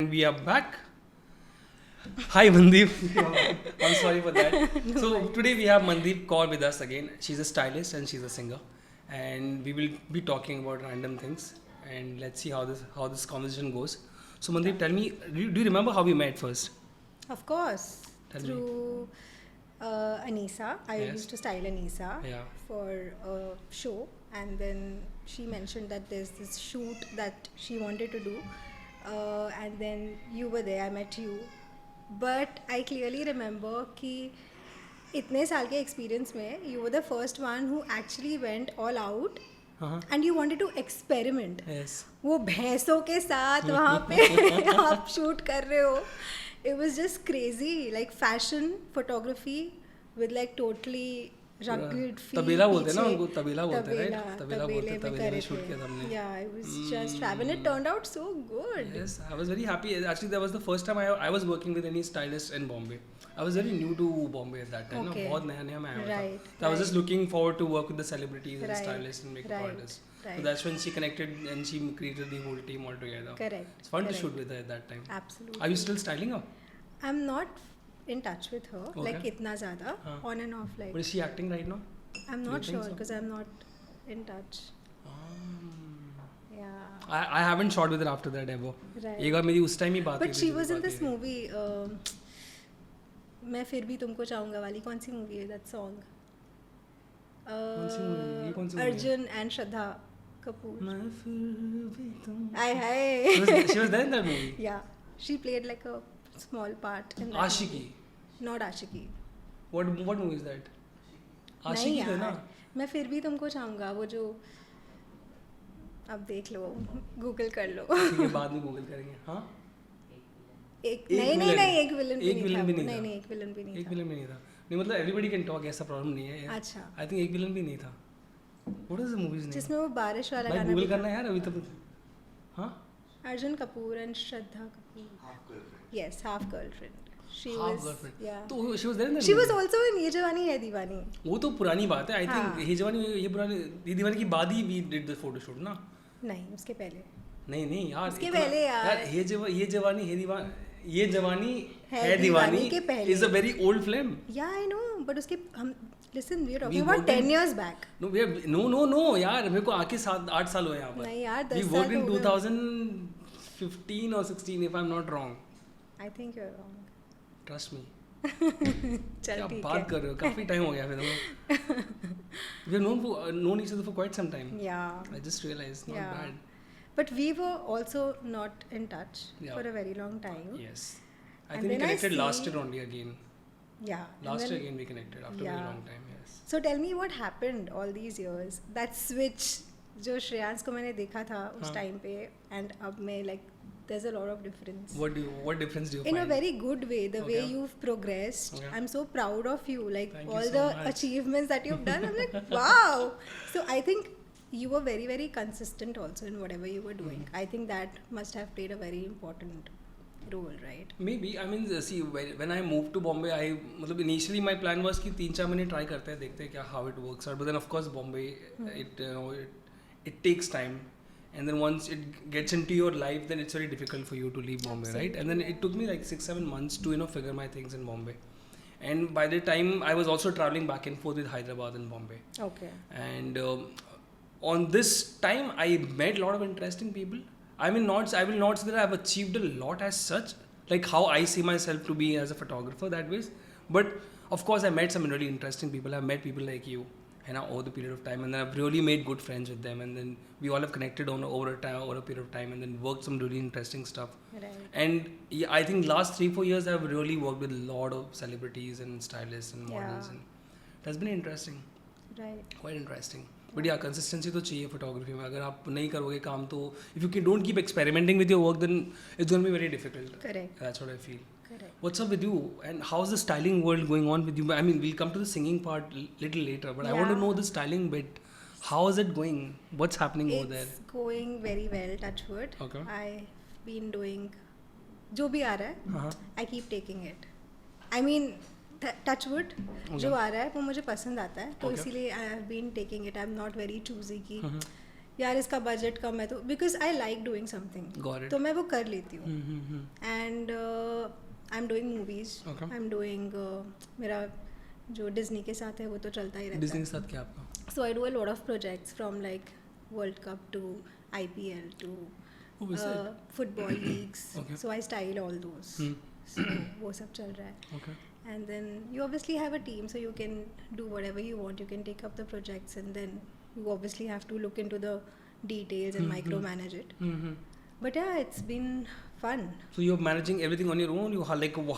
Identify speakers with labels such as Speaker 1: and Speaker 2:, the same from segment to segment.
Speaker 1: We are back. Hi Mandeep. I'm sorry for that. So today we have Mandeep Kaur with us again. She's a stylist and she's a singer, and we will be talking about random things. And let's see how this conversation goes. So Mandeep, tell me, do you remember how we met first?
Speaker 2: Of course,
Speaker 1: Tell me.
Speaker 2: through Anisa. I
Speaker 1: Yes.
Speaker 2: used to style Anisa
Speaker 1: Yeah.
Speaker 2: for a show, and then she mentioned that there's this shoot that she wanted to do, and then you were there. I met you, but I clearly remember कि इतने साल के experience में you were the first one who actually went all out
Speaker 1: Uh-huh.
Speaker 2: and you wanted to experiment.
Speaker 1: Yes.
Speaker 2: वो भैंसों के साथ वहाँ पे आप शूट कर रहे हो. It was just crazy, like fashion photography with like totally rugged feel.
Speaker 1: तबेला बोलते हैं ना
Speaker 2: पीछे.
Speaker 1: उनको, तबेला बोलते हैं, right?
Speaker 2: तबेला
Speaker 1: बोलते हैं,
Speaker 2: में
Speaker 1: तबेले
Speaker 2: करे
Speaker 1: में shoot
Speaker 2: थे.
Speaker 1: किया था हमने.
Speaker 2: Yeah, it was just fab and it turned out so good.
Speaker 1: Yes, I was very happy. Actually, that was the first time I was working with any stylist in Bombay. I was very new to Bombay at that time.
Speaker 2: Okay.
Speaker 1: बहुत नया मैं आया था.
Speaker 2: Right,
Speaker 1: So I was just
Speaker 2: right.
Speaker 1: looking forward to work with the celebrities and
Speaker 2: Right,
Speaker 1: stylists and makeup
Speaker 2: right,
Speaker 1: artists. So
Speaker 2: right.
Speaker 1: that's when she connected and she created the whole team all together.
Speaker 2: Correct.
Speaker 1: It's fun
Speaker 2: correct.
Speaker 1: to shoot with her at that time.
Speaker 2: Absolutely.
Speaker 1: Are you still styling her?
Speaker 2: I'm not in touch with her
Speaker 1: Okay.
Speaker 2: like इतना ज़्यादा
Speaker 1: हाँ.
Speaker 2: on and off like.
Speaker 1: But is she acting right now?
Speaker 2: I'm
Speaker 1: Do
Speaker 2: not
Speaker 1: you think
Speaker 2: sure
Speaker 1: so?
Speaker 2: because I'm not in touch. Yeah.
Speaker 1: I haven't shot with her after that ever.
Speaker 2: Right.
Speaker 1: एक बार मेरी उस time ही बात हुई
Speaker 2: But
Speaker 1: थी,
Speaker 2: she
Speaker 1: जो
Speaker 2: was in
Speaker 1: बात
Speaker 2: this
Speaker 1: हुई.
Speaker 2: movie. मैं फिर भी तुमको चाहूँगा वाली कौन सी मूवी है that song?
Speaker 1: कौन सी movie? ये कौन सी movie है?
Speaker 2: Arjun and Shraddha Kapoor.
Speaker 1: मैं फिर भी तुम-
Speaker 2: Hi hi.
Speaker 1: She was there in that movie.
Speaker 2: Yeah, she played like a small part in that
Speaker 1: Ashiki.
Speaker 2: movie. Not Ashiki.
Speaker 1: What movie is that?
Speaker 2: नहीं
Speaker 1: आशिकी था ना?
Speaker 2: यार, मैं फिर भी तुमको चाहूँगा वो जो अब देख लो गूगल कर लो.
Speaker 1: ठीक है, बाद में गूगल करेंगे. हाँ,
Speaker 2: एक
Speaker 1: एक
Speaker 2: नहीं नहीं
Speaker 1: villain-
Speaker 2: नहीं एक विलन
Speaker 1: एक villain भी नहीं
Speaker 2: नहीं
Speaker 1: था.
Speaker 2: नहीं एक विलन भी नहीं
Speaker 1: एक
Speaker 2: था.
Speaker 1: विलन भी नहीं था. नहीं मतलब एवरीबडी कैन टॉक, ऐसा प्रॉब्लम नहीं है.
Speaker 2: अच्छा.
Speaker 1: आई थिंक एक विलन भी नहीं था. What is the movies name?
Speaker 2: जिसमें वो बारिश वाला
Speaker 1: भाई
Speaker 2: गाना
Speaker 1: गूगल
Speaker 2: भी था.
Speaker 1: करना है यार अभी तक. हाँ,
Speaker 2: Arjun Kapoor and Shraddha Kapoor. Yes, half girlfriend. She
Speaker 1: Half
Speaker 2: was
Speaker 1: Girlfriend.
Speaker 2: yeah.
Speaker 1: तो she was there in that.
Speaker 2: She was also in ये जवानी है दीवानी.
Speaker 1: वो तो पुरानी बात है. आई
Speaker 2: हाँ.
Speaker 1: थिंक ये जवानी ये पुरानी ये दीवानी की बाद ही वी डिड द फोटोशूट ना.
Speaker 2: नहीं उसके पहले.
Speaker 1: नहीं यार,
Speaker 2: उसके
Speaker 1: इतना-
Speaker 2: पहले यार.
Speaker 1: ये जवानी है दीवानी, ये जवानी है
Speaker 2: दीवानी
Speaker 1: दीवानी
Speaker 2: के पहले.
Speaker 1: Is a very old film.
Speaker 2: Yeah, I know, but उसके हम listen, we are
Speaker 1: We
Speaker 2: talking about
Speaker 1: worked in-
Speaker 2: 10 years back.
Speaker 1: No यार, मेरे को आके 7-8 साल हुए यहाँ पर.
Speaker 2: नहीं यार, 10
Speaker 1: We
Speaker 2: साल
Speaker 1: worked in
Speaker 2: हो गए.
Speaker 1: 2015 or 16 if I'm not wrong.
Speaker 2: I think you're wrong.
Speaker 1: Trust me.
Speaker 2: चल
Speaker 1: क्या
Speaker 2: ठीक
Speaker 1: बात
Speaker 2: है.
Speaker 1: कर रहे हो? काफी टाइम हो गया फिर तो. We have known each other for quite some time.
Speaker 2: Yeah.
Speaker 1: I just realized, not
Speaker 2: Yeah.
Speaker 1: bad.
Speaker 2: But we were also not in touch
Speaker 1: Yeah.
Speaker 2: for a very long time.
Speaker 1: Yes. I
Speaker 2: And
Speaker 1: think we
Speaker 2: then I
Speaker 1: connected last
Speaker 2: see-
Speaker 1: year only again.
Speaker 2: Yeah. and
Speaker 1: Last
Speaker 2: then-
Speaker 1: year again we connected after a very
Speaker 2: Yeah.
Speaker 1: long time. Yes.
Speaker 2: So tell me what happened all these years. That switch जो श्रेयांस को मैंने देखा था उस
Speaker 1: हाँ.
Speaker 2: Time पे and अब में like there's a lot of difference.
Speaker 1: What difference do you
Speaker 2: In
Speaker 1: find?
Speaker 2: a very good way, the way
Speaker 1: Okay.
Speaker 2: you've progressed.
Speaker 1: Okay.
Speaker 2: I'm so proud of you. Like
Speaker 1: Thank you
Speaker 2: all
Speaker 1: so
Speaker 2: the
Speaker 1: much.
Speaker 2: achievements that you've done. I'm like, wow. So I think you were very, very consistent also in whatever you were doing. I think that must have played a very important role, right?
Speaker 1: Maybe. I mean, see, when I moved to Bombay, मतलब initially my plan was कि 3-4 महीने try करते हैं, देखते हैं क्या how it works out. But then of course Bombay, it takes time. And then once it gets into your life, then it's very difficult for you to leave Bombay, right? And then it took me like 6-7 months to figure my things in Bombay. And by the time I was also traveling back and forth with Hyderabad and Bombay.
Speaker 2: Okay.
Speaker 1: And on this time, I met a lot of interesting people. I will not say that I've achieved a lot as such, like how I see myself to be as a photographer that way. But of course, I met some really interesting people. I've met people like you, over the period of time, and then I've really made good friends with them. And then we all have connected over a period of time, and then worked some really interesting stuff.
Speaker 2: Right.
Speaker 1: And yeah, I think last 3-4 years I've really worked with a lot of celebrities and stylists and models,
Speaker 2: Yeah.
Speaker 1: and that's been interesting,
Speaker 2: Right.
Speaker 1: quite interesting. But yeah, consistency तो चाहिए photography में. अगर आप नहीं करोगे काम तो if you don't keep experimenting with your work, then it's going to be very difficult.
Speaker 2: Correct.
Speaker 1: That's what I feel.
Speaker 2: Correct.
Speaker 1: What's up with you? And how's the styling world going on with you? I mean, we'll come to the singing part little later, but I want to
Speaker 2: Yeah.
Speaker 1: know the styling bit. How is it going? What's happening over there?
Speaker 2: It's going very well, touch wood.
Speaker 1: Okay.
Speaker 2: I've been doing जो भी आ रहा है
Speaker 1: Uh-huh.
Speaker 2: I keep taking it. I mean touch wood जो आ रहा है वो मुझे पसंद आता है तो
Speaker 1: Okay.
Speaker 2: इसीलिए I have been taking it. I'm not very choosy कि यार इसका बजट कम है तो because I like doing something,
Speaker 1: Got it.
Speaker 2: तो मैं वो कर लेती हूँ.
Speaker 1: Mm-hmm.
Speaker 2: And I am doing movies,
Speaker 1: Okay.
Speaker 2: I am doing मेरा जो डिज्नी के साथ है वो तो चलता ही रहता
Speaker 1: डिज्नी
Speaker 2: है.
Speaker 1: के साथ क्या आपका?
Speaker 2: So I do a lot of projects from like World Cup to IPL to
Speaker 1: Oh, is it?
Speaker 2: football leagues.
Speaker 1: Okay.
Speaker 2: So I style all those.
Speaker 1: Hmm.
Speaker 2: So वो सब चल रहा है.
Speaker 1: Okay.
Speaker 2: And then you obviously have a team, so you can do whatever you want. You can take up the projects, and then you obviously have to look into the details and micromanage it.
Speaker 1: Mm-hmm.
Speaker 2: But yeah, it's been fun.
Speaker 1: So you're managing everything on your own.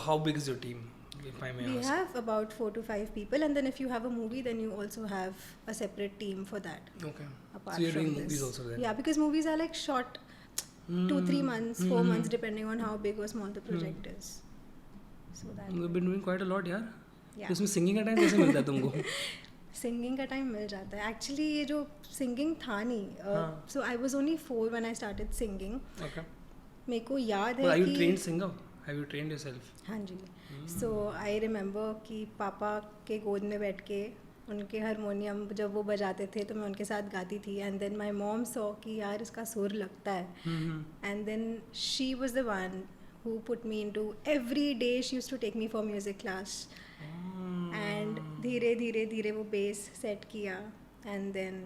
Speaker 1: How big is your team, if I may
Speaker 2: We
Speaker 1: ask?
Speaker 2: have about 4 to 5 people, and then if you have a movie, then you also have a separate team for that.
Speaker 1: Okay.
Speaker 2: Apart
Speaker 1: So you're
Speaker 2: from
Speaker 1: doing
Speaker 2: this.
Speaker 1: movies also then?
Speaker 2: Yeah, because movies are like short, 2-3 months, 4 months, depending on how big or small the project is. So that.
Speaker 1: You've been doing quite a lot, यार.
Speaker 2: Yeah.
Speaker 1: तो उसमें singing का time कैसे मिलता है तुमको?
Speaker 2: Singing का time मिल जाता है. एक्चुअली ये जो सिंगिंग था नहीं,
Speaker 1: हाँ.
Speaker 2: So I was only 4 when I started singing.
Speaker 1: Okay.
Speaker 2: मेरे को याद
Speaker 1: But
Speaker 2: है
Speaker 1: are you
Speaker 2: कि
Speaker 1: trained singer? Have you trained yourself?
Speaker 2: हाँ जी. सो आई रिमेंबर कि पापा के गोद में बैठ के उनके हारमोनियम जब वो बजाते थे तो मैं उनके साथ गाती थी. And then my mom saw कि यार इसका सुर लगता है. And then she was the one who put me into every day. She used to take me for music class. And धीरे धीरे धीरे वो बेस सेट किया and then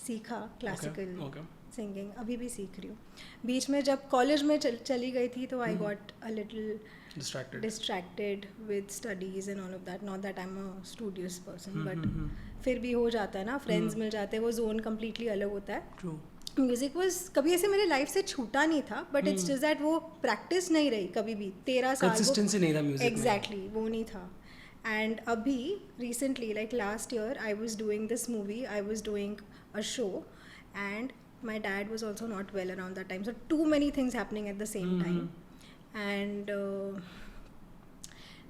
Speaker 2: सीखा क्लासिकल
Speaker 1: Okay.
Speaker 2: सिंगिंग. अभी भी सीख रही हूँ. बीच में जब कॉलेज में चली गई थी तो I got a little distracted with studies and all of that. Not that I'm a studious person, but फिर भी हो जाता है ना, फ्रेंड्स मिल जाते हैं, वो जोन कम्प्लीटली अलग होता है.
Speaker 1: True.
Speaker 2: म्यूजिक वॉज कभी ऐसे मेरे लाइफ से छूटा नहीं था, बट इट्स जस्ट दैट वो प्रैक्टिस नहीं रही कभी भी. 13 साल
Speaker 1: Consistency नहीं था music में.
Speaker 2: एग्जैक्टली वो नहीं था. एंड अभी recently like last year I was doing this movie, I was doing a show and my dad was also not well around that time, so too many things happening at the same time. And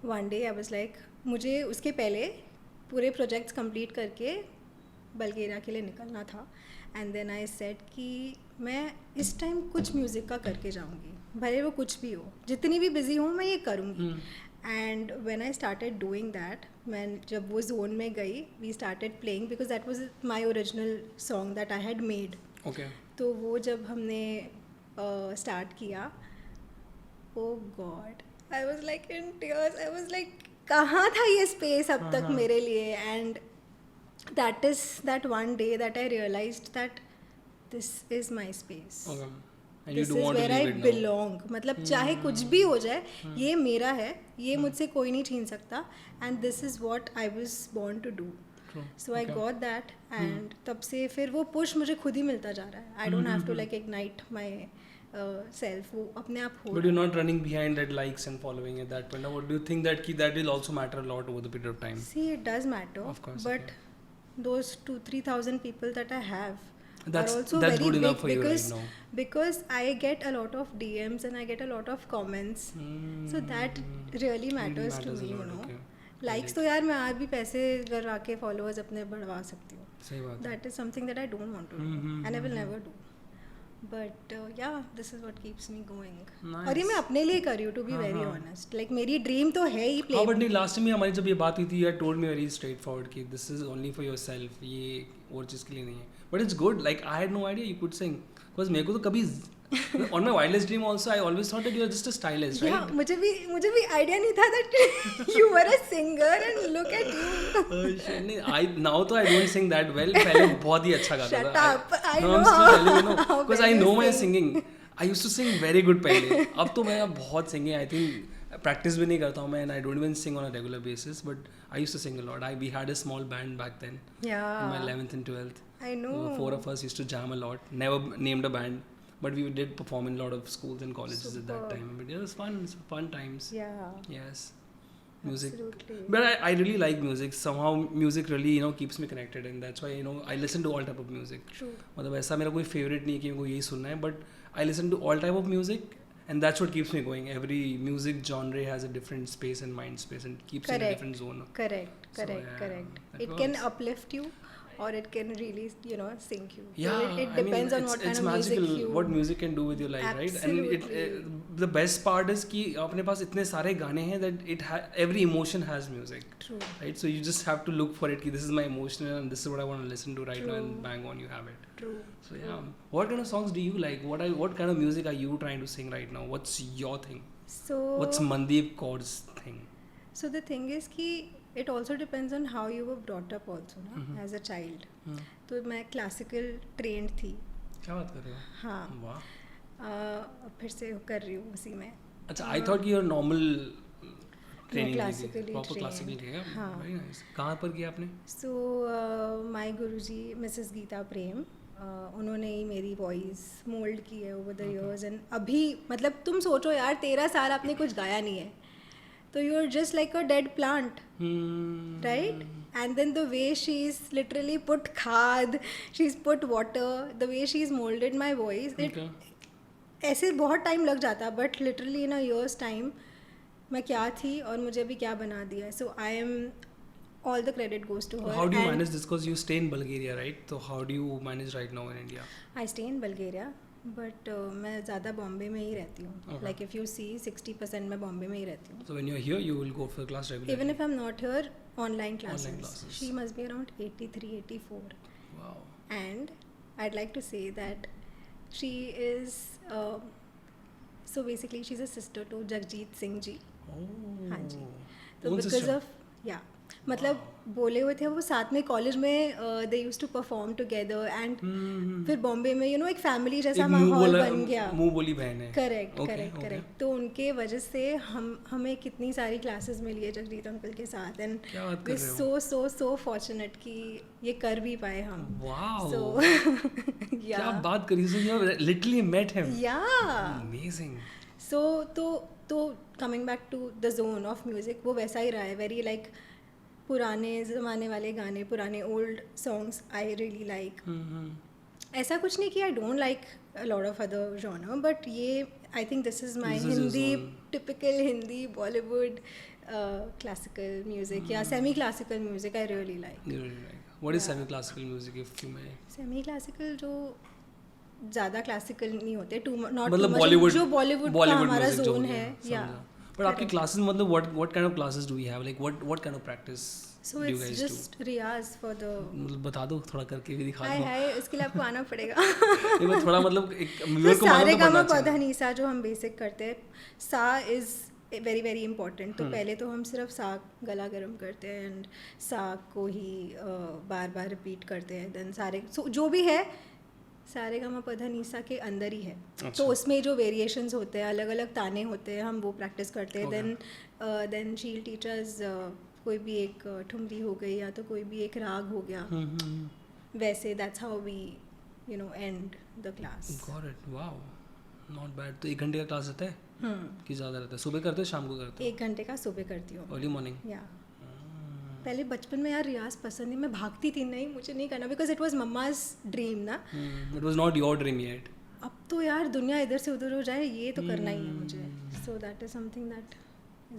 Speaker 2: one day I was like, मुझे उसके पहले पूरे projects complete करके बल्गेरिया के लिए निकलना था. And then I said कि मैं इस टाइम कुछ म्यूज़िक का करके जाऊँगी, भले वो कुछ भी हो, जितनी भी बिजी हूँ मैं ये करूँगी. And when I started doing that, मैं जब वो जोन में गई, we started playing because that was my original song that I had made.
Speaker 1: Okay.
Speaker 2: तो वो जब हमने स्टार्ट किया, oh God, I was like in tears. I was like कहाँ था ये स्पेस अब तक मेरे लिए. And that is that one day that I realised that this is my space.
Speaker 1: Okay. And you
Speaker 2: this
Speaker 1: do
Speaker 2: is
Speaker 1: want to
Speaker 2: where I
Speaker 1: leave it now.
Speaker 2: Belong. मतलब चाहे कुछ भी हो जाए, ये मेरा है, ये मुझसे कोई नहीं छीन सकता. And this is what I was born to do.
Speaker 1: True.
Speaker 2: So I got that. And तब से फिर वो पुश मुझे खुद ही मिलता जा रहा है. I don't have to like ignite myself. वो अपने आप हो.
Speaker 1: But you're not running behind that likes and following at that point. Now, what do you think that will also matter a lot over the period of time?
Speaker 2: See, it does matter.
Speaker 1: Of course,
Speaker 2: but those 2,000-3,000 people that I have
Speaker 1: That's
Speaker 2: are also
Speaker 1: that's
Speaker 2: very
Speaker 1: good
Speaker 2: big
Speaker 1: enough for you
Speaker 2: because
Speaker 1: right now.
Speaker 2: because I get a lot of DMs and I get a lot of comments. So that really matters to
Speaker 1: matters a
Speaker 2: me, you
Speaker 1: lot,
Speaker 2: know.
Speaker 1: okay.
Speaker 2: Likes तो यार मैं आज भी पैसे करवा के followers अपने बढ़वा सकती हूँ.
Speaker 1: सही बात है.
Speaker 2: That is something that I don't want to do and I will never do. But yeah, this is what keeps me going.
Speaker 1: Nice.
Speaker 2: और ये मैं अपने लिए कर रही हूँ, to be very honest. Like मेरी dream तो है ही play.
Speaker 1: हाँ, but नहीं, लास्ट टाइम हमारी जब ये बात हुई थी, you had told me very straightforward कि this is only for yourself, ये और चीज़ के लिए नहीं है. But it's good. Like I had no idea you could sing. Because मेरे को तो कभी on my wildest dream also I always thought that you are just a stylist, right?
Speaker 2: Yeah, मुझे भी idea नहीं था that you were a singer and look at you.
Speaker 1: नहीं, now तो I don't sing that well. पहले बहुत ही अच्छा गाता था.
Speaker 2: Shut up. I
Speaker 1: No,
Speaker 2: know
Speaker 1: I'm still telling you, no,
Speaker 2: how
Speaker 1: because I
Speaker 2: well you
Speaker 1: know my
Speaker 2: sing.
Speaker 1: singing. I used to sing very good पहले. अब तो मैं बहुत singing. I think practice भी नहीं करता हूँ मैं, and I don't even sing on a regular basis. But I used to sing a lot. We had a small band back then.
Speaker 2: Yeah.
Speaker 1: In my 11th and 12th.
Speaker 2: I know.
Speaker 1: 4 of us used to jam a lot. Never named a band, but we did perform in a lot of schools and colleges at that
Speaker 2: Superb.
Speaker 1: time. But it was fun. It's fun times.
Speaker 2: Yeah.
Speaker 1: Yes. Music.
Speaker 2: Absolutely.
Speaker 1: But I really like music. Somehow music really keeps me connected, and that's why I listen to all type of music.
Speaker 2: True.
Speaker 1: मतलब ऐसा मेरा कोई favorite नहीं है कि मेरे को यही सुनना है, but I listen to all type of music, and that's what keeps me going. Every music genre has a different space and mind space, and keeps you in a different zone.
Speaker 2: Correct.
Speaker 1: So, yeah,
Speaker 2: Correct.
Speaker 1: that
Speaker 2: It can
Speaker 1: works.
Speaker 2: uplift you, or it can really, sink you.
Speaker 1: Yeah,
Speaker 2: So it
Speaker 1: I mean,
Speaker 2: depends on what
Speaker 1: it's
Speaker 2: kind of music
Speaker 1: magical
Speaker 2: you.
Speaker 1: what music can do with your life, right? And
Speaker 2: Absolutely.
Speaker 1: the best part is कि अपने पास इतने सारे गाने हैं that every emotion has music,
Speaker 2: True.
Speaker 1: right? So you just have to look for it. कि this is my emotional and this is what I want to listen to right now, and
Speaker 2: True.
Speaker 1: bang on, you have it.
Speaker 2: True.
Speaker 1: So yeah, what kind of songs do you like? What kind of music are you trying to sing right now? What's your thing?
Speaker 2: So.
Speaker 1: What's Mandeep Kaur's thing?
Speaker 2: So the thing is कि it also depends on how you were brought up also ना, as a child. तो मैं classical trained थी.
Speaker 1: क्या बात कर रहे हो?
Speaker 2: हाँ.
Speaker 1: वाह.
Speaker 2: फिर से कर रही हूँ उसी में.
Speaker 1: अच्छा, I thought you're normal training
Speaker 2: classically
Speaker 1: proper
Speaker 2: trained.
Speaker 1: classical किया.
Speaker 2: हाँ.
Speaker 1: Very nice. कहाँ पर किया आपने?
Speaker 2: So my Guruji Mrs. Gita प्रेम, उन्होंने ही मेरी वॉइस मोल्ड की है ओवर द इयर्स. एंड अभी मतलब तुम सोचो यार 13 साल आपने कुछ गाया नहीं है, तो you are just like a dead plant, right? And then the way she is literally put khaad, she is put water, the way she is molded my voice, it ऐसे बहुत टाइम लग जाता, but literally in a years time मैं क्या थी और मुझे अभी क्या बना दिया है. So I am, all the credit goes to her.
Speaker 1: How do you manage this? Because you stay in Bulgaria, right? So how do you manage right now in India?
Speaker 2: I stay in Bulgaria, but मैं ज़्यादा बॉम्बे में ही रहती हूँ. Like if you see 60% मैं बॉम्बे में ही रहती हूँ.
Speaker 1: So when you're here, you will go for class regularly?
Speaker 2: Even if I'm not here, online classes.
Speaker 1: Online classes.
Speaker 2: She must be around 83, 84.
Speaker 1: Wow.
Speaker 2: And I'd like to say that she is, so basically she's a sister to Jagjit Singh ji.
Speaker 1: Oh.
Speaker 2: हाँ जी. तो because
Speaker 1: sister?
Speaker 2: of, yeah. मतलब बोले हुए थे वो साथ में college में, they used to perform together. And फिर बॉम्बे में एक फैमिली जैसा माहौल बन गया.
Speaker 1: मुंह बोली बहन है.
Speaker 2: करेक्ट. तो उनके वजह से हमें कितनी सारी क्लासेस मिली है जगजीत अंकल के साथ. एंड वी सो फॉर्चुनेट कि ये कर भी पाए हम.
Speaker 1: वाओ.
Speaker 2: सो
Speaker 1: क्या बात करी. So you have literally met him.
Speaker 2: Yeah
Speaker 1: amazing.
Speaker 2: So तो coming back to the zone of music, वो वैसा ही रहा है. वेरी लाइक पुराने ज़माने वाले गाने, पुराने old songs I really like. ऐसा कुछ नहीं कि I don't like a lot of other genre, but ये I think this is my Hindi, typical Hindi Bollywood classical music या semi classical music I really like.
Speaker 1: What is semi classical music if you may?
Speaker 2: Semi classical जो ज़्यादा classical नहीं होते, not
Speaker 1: मतलब बॉलीवुड,
Speaker 2: जो बॉलीवुड का हमारा जोन है. या
Speaker 1: but आपकी क्लासेस मतलब what kind of classes do we have, like what kind of practice
Speaker 2: so
Speaker 1: do you
Speaker 2: it's
Speaker 1: guys
Speaker 2: just
Speaker 1: do?
Speaker 2: Riyaz for the,
Speaker 1: मतलब बता दो थोड़ा करके भी दिखा दो.
Speaker 2: हाय इसके लिए आपको आना पड़ेगा.
Speaker 1: नहीं मैं थोड़ा मतलब एक व्यूअर को
Speaker 2: सारे
Speaker 1: मालूम तो
Speaker 2: गामा
Speaker 1: पड़ना
Speaker 2: पौधा
Speaker 1: चाहिए.
Speaker 2: निसा जो हम बेसिक करते हैं, सा इज़ वेरी वेरी इंपॉर्टेंट. तो पहले तो हम सिर्फ सा गला गर्म करते हैं एंड सा को ही बार बार रिपीट करते हैं. देन सारे जो भी है सारे गामा पौधा निसा के अंदर ही है. तो उसमें जो वेरिएशंस होते हैं, अलग अलग ताने होते हैं, हम वो प्रैक्टिस करते हैं. Then she will teach us कोई भी एक ठुमरी हो गई या तो कोई भी एक राग हो गया. वैसे that's how we and the class.
Speaker 1: Got it. Wow, not bad. तो 1 घंटे का क्लास रहता है कि ज़्यादा रहता है? सुबह करते हो शाम को करते हो?
Speaker 2: 1 घंटे का सुबह करती हूँ.
Speaker 1: Early morning.
Speaker 2: या पहले बचपन में यार रियाज पसंद नहीं, मैं भागती थी, नहीं मुझे नहीं करना, because it was mamma's dream ना.
Speaker 1: It was not your dream yet.
Speaker 2: अब तो यार दुनिया इधर से उधर हो जाए, ये तो करना ही है मुझे. So that is something that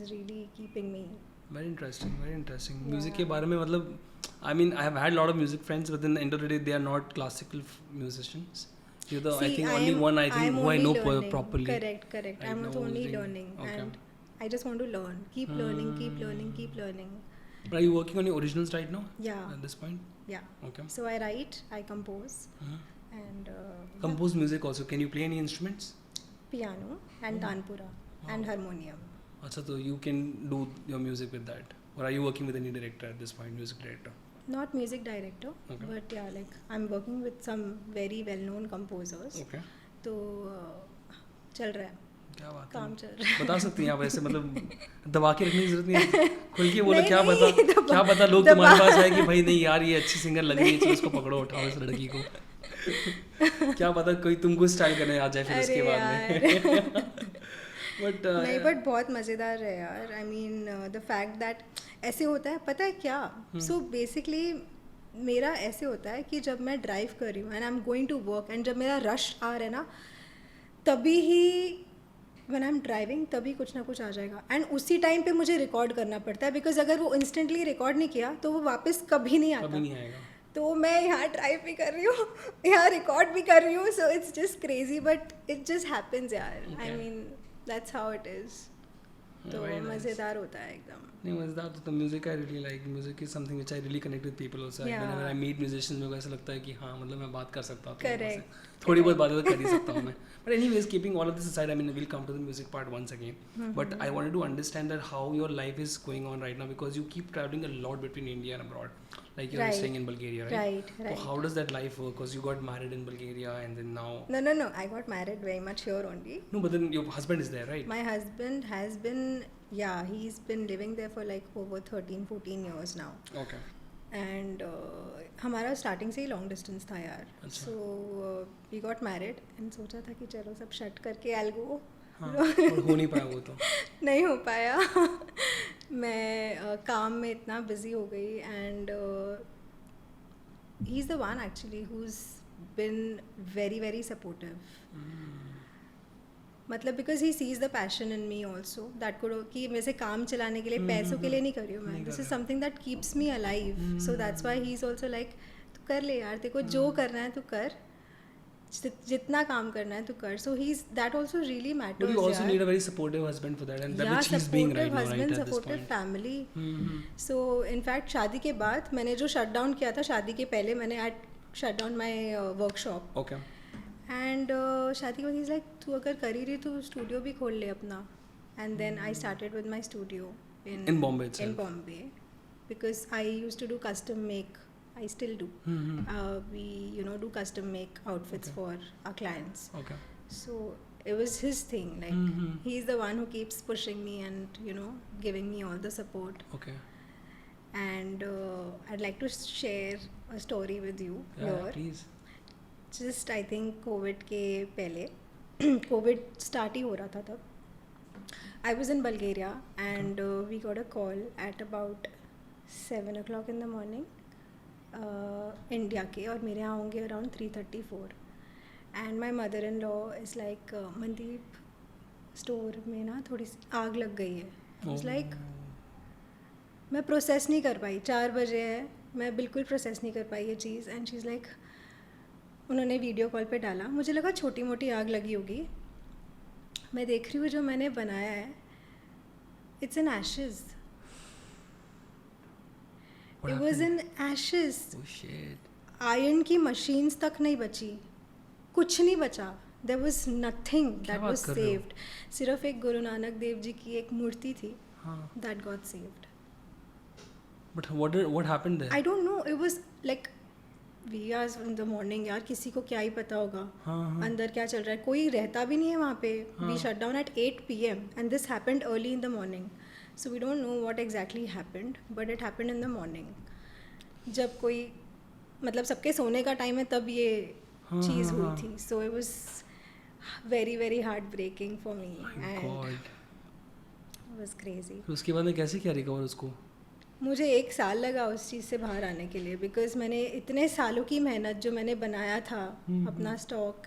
Speaker 2: is really keeping me.
Speaker 1: Very interesting, very interesting. Music के बारे में मतलब I mean I have had lot of music friends, but in end of the day they are not classical musicians. You're the, I think, only one I think who I know properly.
Speaker 2: Correct. I'm not only learning, and I just want to learn. Keep learning.
Speaker 1: But are you working on your originals right now?
Speaker 2: Yeah.
Speaker 1: At this point?
Speaker 2: Yeah.
Speaker 1: Okay.
Speaker 2: So I write, I compose, and
Speaker 1: compose music also. Can you play any instruments?
Speaker 2: Piano and tanpura and harmonium.
Speaker 1: Achha, so you can do your music with that, or are you working with any director at this point, music director?
Speaker 2: Not music director, but yeah, like I'm working with some very well-known composers.
Speaker 1: Okay.
Speaker 2: तो चल रहा है.
Speaker 1: क्या बात है.
Speaker 2: काम चल रहा है.
Speaker 1: बता सकती हैं आप ऐसे मतलब दबा के रखने की जरूरत नहीं है. खुल के बोलो. क्या पता लोग तुम्हारे पास आए कि भाई नहीं यार ये अच्छी सिंगर लग रही है, चलो इसको पकड़ो, उठाओ इस लड़की को. क्या पता कोई तुमको स्टाइल करने आ जाए फिर इसके बाद में.
Speaker 2: नहीं, बट बहुत मज़ेदार है यार. I mean the fact that ऐसे होता है, पता है क्या. सो बेसिकली मेरा ऐसे होता है कि जब मैं ड्राइव कर रही हूँ and I am going to work, and जब मेरा रश आ रहा है ना, तभी ही व्हेन आई एम ड्राइविंग तभी कुछ ना कुछ आ जाएगा. एंड उसी टाइम पे मुझे रिकॉर्ड करना पड़ता है, बिकॉज अगर वो इंस्टेंटली रिकॉर्ड नहीं किया तो वो वापस कभी नहीं आता. तो मैं यहाँ ड्राइव भी कर रही हूँ, यहाँ रिकॉर्ड भी कर रही हूँ, so it's just crazy but it just happens यार. I mean that's how it is. तो
Speaker 1: Very nice.
Speaker 2: मज़ेदार होता है एकदम.
Speaker 1: नहीं मज़ेदार तो music I really like. Music is something which I really connect with people also. Whenever I meet musicians मेरे को ऐसा लगता है कि हाँ मतलब मैं बात कर सकता हूँ
Speaker 2: Correct.
Speaker 1: थोड़ी बहुत बातें तो कर ही सकता हूँ मैं. But anyways keeping all of this aside, I mean we'll come to the music part once again. But I wanted to understand that how your life is going on right now, because you keep traveling a lot between India and abroad. Like you're
Speaker 2: Right.
Speaker 1: staying in Bulgaria, right?
Speaker 2: Right.
Speaker 1: So how does that life work? Because you got married in Bulgaria and then now.
Speaker 2: No. I got married very much here only.
Speaker 1: No, but then your husband is there, right?
Speaker 2: My husband has been, he's been living there for like over 13-14 years now.
Speaker 1: Okay.
Speaker 2: And हमारा starting से ही long distance था यार.
Speaker 1: अच्छा.
Speaker 2: So we got married and सोचा था कि चलो सब शट करके आई गो.
Speaker 1: हाँ, और हो नहीं पाया वो तो.
Speaker 2: नहीं हो पाया. मैं काम में इतना बिजी हो गई and he is the one actually who is been very very supportive. मतलब because he sees the passion in me also that could कि वैसे काम चलाने के लिए पैसों के लिए नहीं कर रही हूँ मैं. This is something that keeps me alive. So that's why he is also like तू कर ले यार, तेरे को जो करना है तू कर, जितना काम करना है तू कर. So he is that also really matters.
Speaker 1: But you also need a very supportive husband for that, and that which he's being right now, right at this point.
Speaker 2: Family. So in fact शादी के बाद मैंने जो shut down किया था, शादी के पहले मैंने at shut down my workshop.
Speaker 1: Okay.
Speaker 2: And शादी के बाद इज़ लाइक तू अगर कर ही रही तो स्टूडियो भी खोल ले अपना. And then I started with my studio
Speaker 1: In Bombay itself.
Speaker 2: in Bombay because I used to do custom make. I still do. We do custom make outfits for our clients.
Speaker 1: Okay.
Speaker 2: So it was his thing. Like he's the one who keeps pushing me and giving me all the support.
Speaker 1: Okay.
Speaker 2: And I'd like to share a story with you
Speaker 1: Yeah,
Speaker 2: here.
Speaker 1: please.
Speaker 2: Just I think covid के पहले covid start ही हो रहा था तब. I was in Bulgaria and we got a call at about 7 o'clock in the morning India के, और मेरे यहाँ होंगे around 3:34. And my mother in law is like Mandeep store में ना थोड़ी सी आग लग गई है. इट्स लाइक मैं प्रोसेस नहीं कर पाई. 4 बजे है, मैं बिल्कुल प्रोसेस नहीं कर पाई ये चीज़. एंड शी इज़ लाइक, उन्होंने वीडियो कॉल पे डाला. मुझे लगा छोटी मोटी आग लगी होगी. मैं देख रही हूँ जो मैंने बनाया है, it's in ashes. It was in ashes. Iron की मशीन्स तक नहीं बची, कुछ नहीं बचा. There was nothing that was saved. सिर्फ एक गुरु नानक देव जी की एक मूर्ति थी that got saved.
Speaker 1: But what happened there?
Speaker 2: I don't know. It was like we are in the morning. यार किसी को क्या ही पता होगा अंदर क्या चल रहा है. कोई रहता भी नहीं है वहाँ पे. We shut down at 8 p.m. and this happened early in the morning. So we don't know what exactly happened, but it happened in the morning. जब कोई मतलब सबके सोने का टाइम है तब ये चीज़ हुई थी. So it was very very heartbreaking for me. And
Speaker 1: God.
Speaker 2: It was crazy.
Speaker 1: फिर उसके बाद में कैसे किया रिकवर उसको?
Speaker 2: मुझे 1 साल लगा उस चीज़ से बाहर आने के लिए. बिकॉज मैंने इतने सालों की मेहनत जो मैंने बनाया था अपना stock,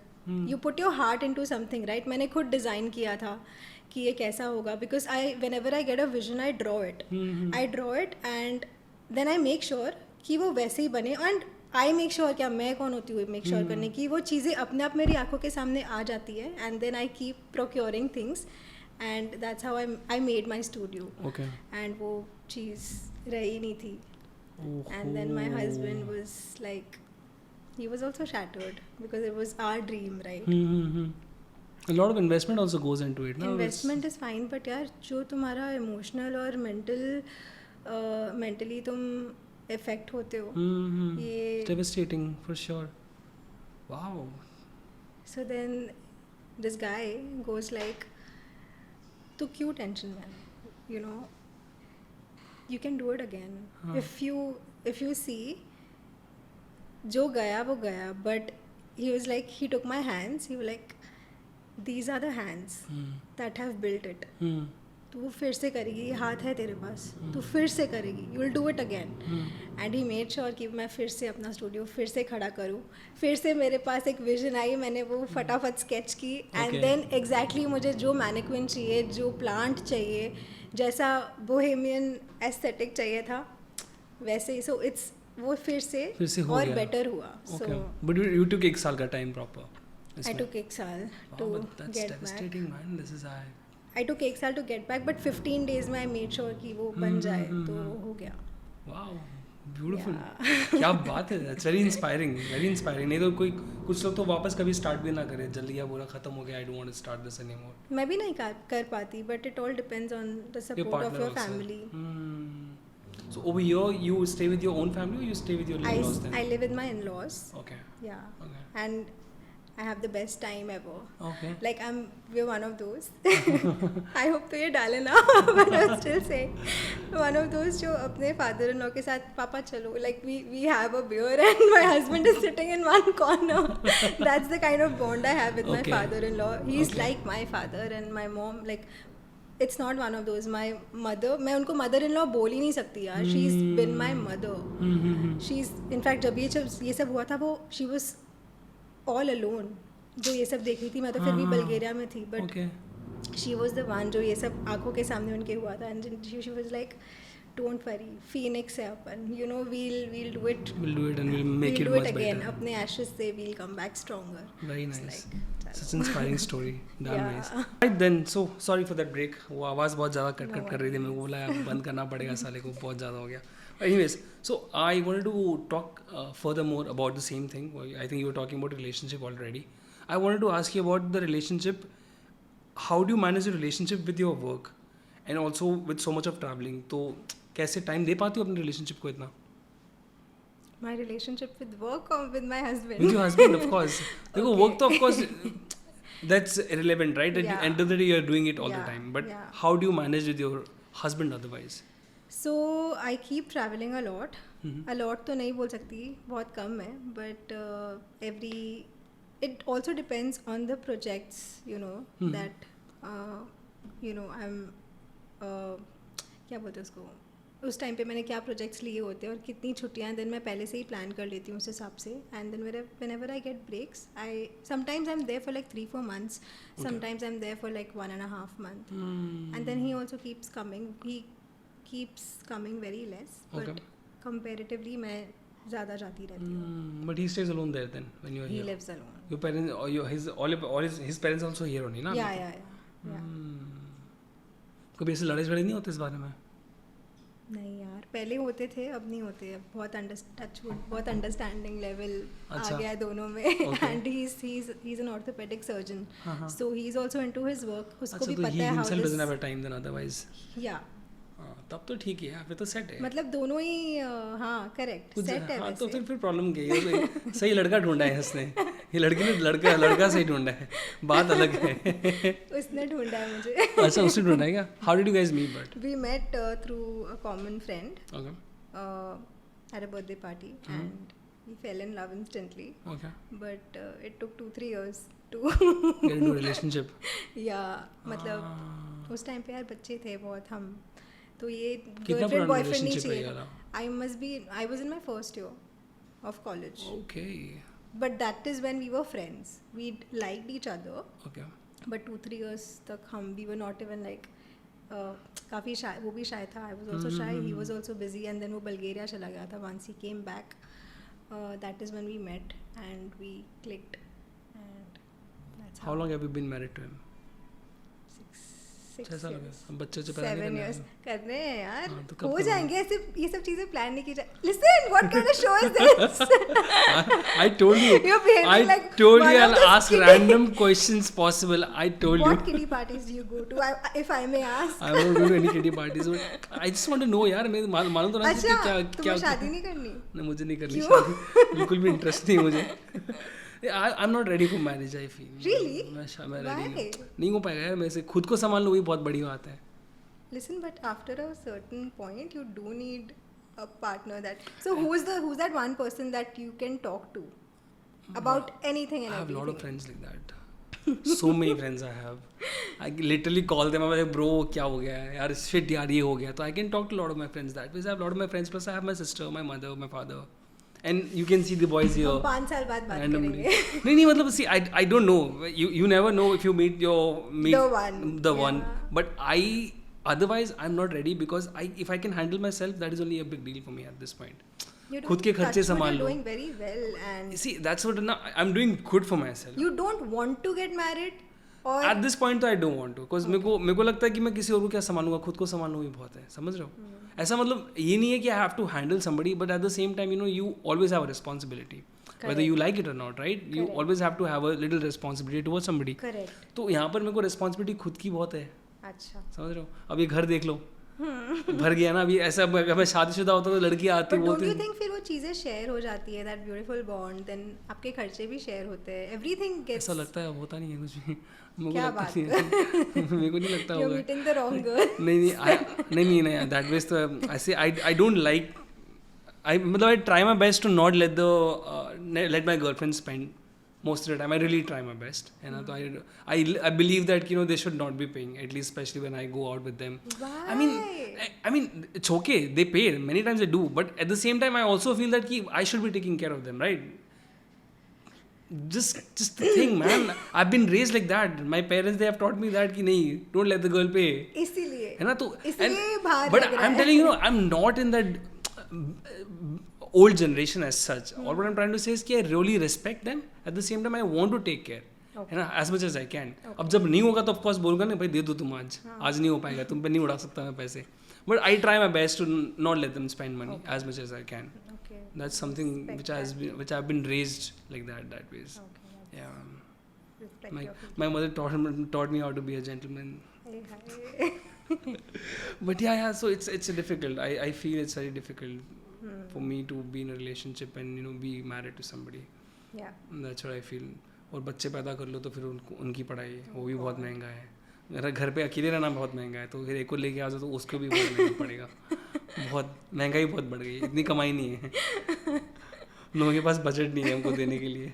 Speaker 2: you put your heart into something right. मैंने खुद डिज़ाइन किया था कि ये कैसा होगा. Because whenever I get a vision I draw it and then I make sure कि वो वैसे ही बने. एंड आई मेक श्योर, क्या मैं कौन होती हूँ मेक श्योर करने की, वो चीज़ें अपने आप मेरी आंखों के सामने आ जाती है. And then I keep procuring things and that's how I made my studio. And वो चीज़ रही नहीं थी. And then my husband was like, he was also shattered because it was our dream, right?
Speaker 1: A lot of investment also goes into it.
Speaker 2: Investment is fine, but यार जो तुम्हारा emotional और mentally तुम affect होते हो, ये
Speaker 1: devastating for sure. Wow.
Speaker 2: So then this guy goes like, तू क्यों tension man, you can do it again. If you see, जो गया वो गया. But he was like, he took my hands, he was like, these are the hands that have built it. तो वो फिर से करेगी, ये हाथ है तेरे पास, तू फिर से करेगी, you will do it again. And he made sure कि मैं फिर से अपना स्टूडियो फिर से खड़ा करूँ. फिर से मेरे पास एक विजन आई, मैंने वो फटाफट स्केच की. एंड देन एग्जैक्टली मुझे जो मैनिक्विन चाहिए, जो प्लांट चाहिए, जैसा बोहेमियन एस्थेटिक चाहिए था, वैसे ही. सो इट्स वो फिर से
Speaker 1: हो
Speaker 2: और
Speaker 1: गया.
Speaker 2: बेटर हुआ.
Speaker 1: Okay.
Speaker 2: So
Speaker 1: But you took एक साल का time proper.
Speaker 2: I
Speaker 1: इसमें.
Speaker 2: took एक साल
Speaker 1: Wow,
Speaker 2: to
Speaker 1: but that's
Speaker 2: get back.
Speaker 1: devastating, man. This is
Speaker 2: I took एक साल to get back, but 15 days में I made sure कि वो बन जाए, तो हो गया.
Speaker 1: Wow, beautiful.
Speaker 2: Yeah.
Speaker 1: क्या बात है. That's very inspiring. Very inspiring. नहीं तो कोई कुछ लोग तो वापस कभी start भी ना करें. जल्दी या पूरा खत्म हो गया. I don't want to start this anymore.
Speaker 2: मैं भी नहीं कर पाती, but it all depends on the
Speaker 1: Your
Speaker 2: support
Speaker 1: partner
Speaker 2: of your
Speaker 1: also.
Speaker 2: family.
Speaker 1: So over here, you stay with your own family or you stay with your in-laws then?
Speaker 2: I live with my in-laws.
Speaker 1: Okay.
Speaker 2: Yeah.
Speaker 1: Okay.
Speaker 2: And I have the best time ever.
Speaker 1: Okay.
Speaker 2: Like we're one of those. I hope तो ये डाले ना, but I'll still say one of those जो अपने father-in-law के साथ पापा चलो, like we have a beer and my husband is sitting in one corner. That's the kind of bond I have with my father-in-law. He's like my father, and my mom, like it's not one of those. My mother, मैं उनको mother-in-law बोल ही नहीं सकती यार. She's been my mother. She's in fact जब ये सब हुआ था वो she was all alone जो ये सब देख रही थी. मैं तो फिर भी बल्गेरिया में थी, but she was the one जो ये सब आंखों के सामने उनके हुआ था. And she was like, don't worry, Phoenix है अपन, you know, we'll do it
Speaker 1: and we'll make it much
Speaker 2: again.
Speaker 1: better.
Speaker 2: अपने ashes से we'll come back stronger.
Speaker 1: Very
Speaker 2: It's
Speaker 1: nice.
Speaker 2: like,
Speaker 1: Such an inspiring story. Damn
Speaker 2: Yeah.
Speaker 1: nice. Right then, so sorry for that break. वो आवाज़ बहुत ज़्यादा cut कर रही थी. मेरे को बोला यार बंद करना पड़ेगा साले को, बहुत ज़्यादा हो गया. Anyways, so I wanted to talk furthermore about the same thing. I think you were talking about relationship already. I wanted to ask you about the relationship. How do you manage the relationship with your work and also with so much of traveling? तो कैसे time दे पाती हो अपने relationship को इतना?
Speaker 2: my relationship with work or with my husband?
Speaker 1: With your husband, of course. देखो work तो of course that's irrelevant, right? At the end of the day, you're doing it all the time. But how do you manage with your husband otherwise?
Speaker 2: So I keep traveling a lot. A lot तो नहीं बोल सकती, बहुत कम है. But it also depends on the projects, you know, that you know I'm क्या बोलते हैं उसको, उस टाइम पे मैंने क्या प्रोजेक्ट्स लिए होते हैं और कितनी छुट्टियाँ दिन मैं पहले से ही प्लान कर लेती हूँ उस हिसाब से. And then whenever I get breaks, sometimes I'm there for like 3-4 months, sometimes I'm there for like 1.5 months. And then he also keeps coming very less, but comparatively मैं ज़्यादा जाती रहती हूँ.
Speaker 1: But he stays alone there then when you are here?
Speaker 2: He lives alone.
Speaker 1: Your parents or his parents also here only ना?
Speaker 2: Yeah.
Speaker 1: कभी ऐसे लड़ाई नहीं होते इस बारे में?
Speaker 2: नहीं यार, पहले होते थे, अब नहीं होते. अब बहुत अंडरस्टैंडिंग लेवल आ गया है दोनों में. And he's an orthopedic surgeon, so he's also into his work. उसको भी पता है how this. He
Speaker 1: doesn't have a time then otherwise.
Speaker 2: Yeah.
Speaker 1: तब तो ठीक है, फिर तो सेट है.
Speaker 2: मतलब दोनों ही हाँ करेक्ट सेट है.
Speaker 1: तो फिर प्रॉब्लम क्या है? सही लड़का ढूंढा है उसने. ये लड़की ने लड़का सही ढूंढा है, बात अलग है.
Speaker 2: उसने ढूंढा है मुझे.
Speaker 1: अच्छा, उसने ढूंढा है क्या? How did you guys meet? But
Speaker 2: we met through a common friend.
Speaker 1: Okay.
Speaker 2: At a birthday party, and we fell in love instantly.
Speaker 1: Okay.
Speaker 2: But it took 2-3 years to
Speaker 1: get into a relationship.
Speaker 2: Yeah, मतलब उस time पे यार बच्चे थे बहुत हम, तो ये गर्लफ्रेंड बॉयफ्रेंड नहीं चाहिए. I was in my first year of college.
Speaker 1: Okay.
Speaker 2: But that is when we were friends. We liked each other.
Speaker 1: Okay.
Speaker 2: But 2-3 years तक we were not even like काफ़ी shy. वो भी shy था. I was also shy. He was also busy. And then वो बल्गेरिया चला गया था. Once he came back, that is when we met and we clicked. And that's
Speaker 1: how long have you been married to him?
Speaker 2: 6 years.
Speaker 1: बच्चे
Speaker 2: 7 years करने हैं यार.
Speaker 1: तो
Speaker 2: हो जाएंगे ऐसे. ये सब चीजें प्लान नहीं की जाए. Listen, what kind of show is this?
Speaker 1: I told you.
Speaker 2: You're behaving like
Speaker 1: told you I'll ask random questions possible. I told you.
Speaker 2: What kiddie parties do you go to? If I may ask.
Speaker 1: I won't go to any kiddie parties. But I just want to know यार. मैं मालूम तो ना कि क्या
Speaker 2: तुम्हें शादी नहीं करनी?
Speaker 1: नहीं, मुझे नहीं करनी शादी. बिल्कुल भी इंटरेस्ट नहीं मुझे. I'm not ready for marriage, I feel.
Speaker 2: Really?
Speaker 1: मैं ready नहीं हो पाएगा यार. मैं से खुद को संभाल लूँ, वही बहुत बड़ी बात है.
Speaker 2: Listen, but after a certain point, you do need a partner that. So who's that one person that you can talk to about anything and everything?
Speaker 1: I have a lot of friends like that. So many friends I have. I literally call them. I'm like, bro, क्या हो गया है यार? Shit यार, ये हो गया. So I can talk to a lot of my friends that. Because I have a lot of my friends. Plus I have my sister, my mother, my father. And you can see the boys here.
Speaker 2: 5 साल बाद बात करेंगे.
Speaker 1: नहीं मतलब see, I don't know. You never know if you meet the one. But otherwise I'm not ready because if I can handle myself, that is only a big deal for me at this point.
Speaker 2: You
Speaker 1: खुद के खर्चे
Speaker 2: touch wood,
Speaker 1: संभाल
Speaker 2: you're
Speaker 1: low.
Speaker 2: doing very well, and
Speaker 1: See, that's what now I'm doing good for myself.
Speaker 2: you don't want to get married, or
Speaker 1: At this point तो I don't want to, because मेरे को लगता है कि मैं किसी और को क्या संभालूंगा, खुद को संभालना भी बहुत है, समझ रहे हो? ऐसा मतलब ये नहीं है कि I have to handle somebody, but at the same time, you know, you always have a responsibility, whether you like it or not, right? You
Speaker 2: Correct.
Speaker 1: always have to have a little responsibility towards somebody.
Speaker 2: correct.
Speaker 1: तो यहाँ पर मेरे को responsibility खुद की बहुत है,
Speaker 2: अच्छा.
Speaker 1: समझ रहे हो? अब ये घर देख लो, भर गया ना. अभी ऐसा अगर मैं शादीशुदा होता तो लड़की आती
Speaker 2: But don't
Speaker 1: बोलती
Speaker 2: you think फिर वो चीज़ें शेयर हो जाती है, that beautiful bond, then आपके खर्चे भी शेयर होते हैं, everything gets.
Speaker 1: ऐसा लगता है, अब होता नहीं है कुछ भी. मेरे को
Speaker 2: क्या
Speaker 1: लगता
Speaker 2: बात
Speaker 1: नहीं है. मेरे को नहीं लगता
Speaker 2: You're
Speaker 1: होगा.
Speaker 2: meeting the wrong girl.
Speaker 1: नहीं that ways तो I say I don't like, मतलब I try my best to not let my girlfriend spend most of the time. I really try my best, है ना. तो I believe that, you know, they should not be paying, at least especially when I go out with them.
Speaker 2: Why?
Speaker 1: I mean it's okay, they pay, many times they do, but at the same time I also feel that I should be taking care of them, right? Just the thing, man. I've been raised like that. My parents, they have taught me that कि नहीं, don't let the girl pay.
Speaker 2: इसीलिए.
Speaker 1: है ना. तो
Speaker 2: इसलिए बाहर
Speaker 1: but
Speaker 2: लग रहा
Speaker 1: I'm
Speaker 2: है.
Speaker 1: telling you, I'm not in that old generation as such. Or what I'm trying to say is कि I really respect them. At the same time, I want to take care. है ना, as much as I can. अब जब नहीं होगा तो of course बोलूँगा नहीं भाई दे दो तुम आज नहीं हो पाएगा, तुम पे नहीं उड़ा सकता मैं पैसे. But I try my best to not let them spend money as much as I can.
Speaker 2: Okay.
Speaker 1: That's something which I've been raised like that ways.
Speaker 2: Okay.
Speaker 1: Yeah.
Speaker 2: Respect
Speaker 1: My
Speaker 2: your feelings.
Speaker 1: my mother taught me how to be a gentleman.
Speaker 2: Hey, hi.
Speaker 1: But yeah, so it's difficult. I feel it's very difficult for me to be in a relationship and, you know, be married to somebody.
Speaker 2: Yeah.
Speaker 1: That's what I feel. और बच्चे पैदा कर लो तो फिर उनकी पढ़ाई वो भी बहुत महंगा है. मेरा घर पे अकेले रहना बहुत महंगा है, तो फिर एक को लेके आ जाओ तो उसको भी बहुत महंगा पड़ेगा. बहुत महंगाई बहुत बढ़ गई, इतनी कमाई नहीं है, लोगों के पास बजट नहीं है हमको देने के लिए.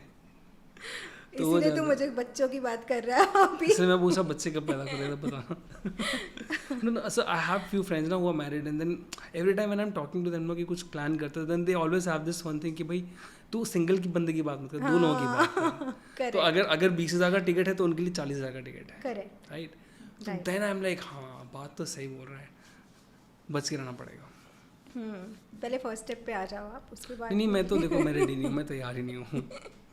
Speaker 1: तो
Speaker 2: इसलिए तो मुझे बच्चों की बात कर रहा है अभी.
Speaker 1: इसलिए मैं पूछा बच्चे कब पैदा करेगा बताना. No, so I have few friends now who are married, and then every time when I'm talking to them ना कि कुछ प्लान करते हैं, then they always have this one thing कि भाई तू सिंगल की बंदे की बात मत कर, दो लोगों की बात कर. तो अगर 20,000 का टिकट है तो उनके लिए 40,000 का टिकट है.
Speaker 2: करेक्ट.
Speaker 1: राइट. तो देन आई एम लाइक हाँ बात तो सही बोल रहा है, बच के रहना पड़ेगा.
Speaker 2: पहले फर्स्ट स्टेप पे आ जाओ आप, उसके बाद.
Speaker 1: नहीं मैं तो देखो मैं रेडी नहीं हूँ, मैं तैयार ही नहीं हूँ.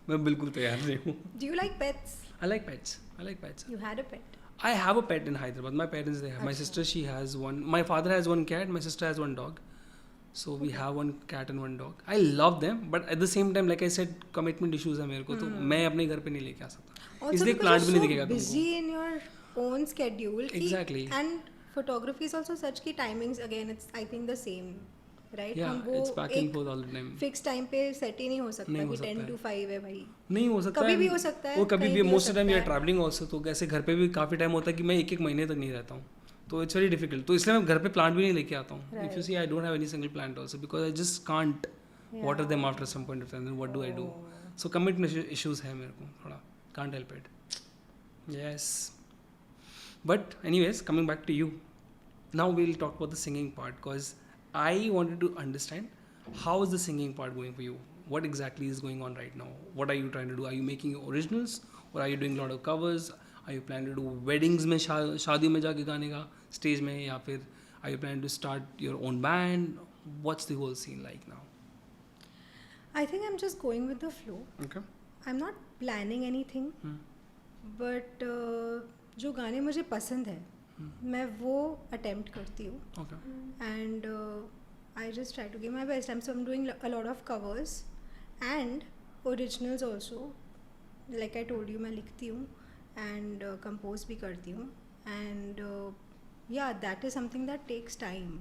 Speaker 1: मैं बिल्कुल तैयार नहीं हूँ.
Speaker 2: Do you like pets?
Speaker 1: I like pets.
Speaker 2: You had a pet?
Speaker 1: I have a pet in Hyderabad. My parents, they have. My sister, she has one. My father has one cat. My sister has one dog. So we have one cat and one dog. I love them, but at the same time, like I said, commitment issues है मेरे को, तो मैं अपने घर पे नहीं लेके आ सकता. इसलिए प्लांट भी नहीं दिखेगा तुमको.
Speaker 2: Busy in your own schedule.
Speaker 1: Exactly.
Speaker 2: And photography is also such कि timings again it's I think the same, right?
Speaker 1: Yeah, it's back and forth all the time.
Speaker 2: Fixed time पे set ही नहीं हो सकता कि 10 to 5 है भाई.
Speaker 1: नहीं हो सकता.
Speaker 2: कभी भी हो सकता है.
Speaker 1: वो कभी भी most of the time we are traveling also, तो कैसे घर पे भी काफी टाइम होता है कि मैं एक महीने तक नहीं रहता हूँ. तो इट्स वेरी डिफिकल्ट. तो इसलिए मैं घर पे प्लांट भी नहीं लेके आता हूँ. If you see I don't have any single plant also because I just can't water them after some point of time. Then what do I do? So commitment issues है मेरे को थोड़ा. Can't help it. Yes. But anyways coming back to you, now we will talk about the singing part because I wanted to understand how is the singing part going for you. What exactly is going on right now? What are you trying to do? Are you making originals or are you doing a lot of covers? Are you planning to do weddings में शादी में जाके गाने का stage में, या फिर are you planning to start your own band? What's the whole scene like now?
Speaker 2: I think I'm just going with the flow.
Speaker 1: Okay.
Speaker 2: I'm not planning anything. But जो गाने मुझे पसंद है मैं वो attempt करती हूँ.
Speaker 1: Okay.
Speaker 2: And I just try to give my best. So I'm doing a lot of covers and originals also. Like I told you मैं लिखती हूँ and compose भी करती हूँ. And yeah, that is something that takes time.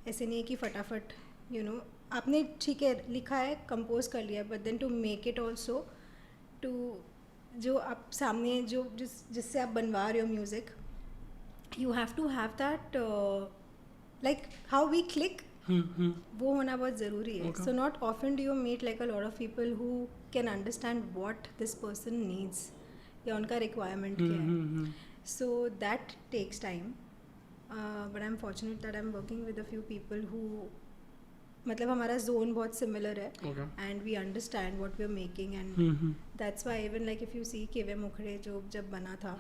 Speaker 2: ऐसे नहीं है कि फटाफट you know आपने ठीक है लिखा है compose कर लिया, but then to make it also to जो आप सामने जो जिससे आप बनवा रहे हो music, you have to have that like how we click. वो होना बहुत ज़रूरी है. So not often do you meet like a lot of people who can understand what this person needs या उनका requirement क्या है. So that takes time. But I'm fortunate that I'm working with a few people who मतलब हमारा zone बहुत similar है. And we understand what we're making and that's why even like if you see केवे मुखड़े जो जब बना था,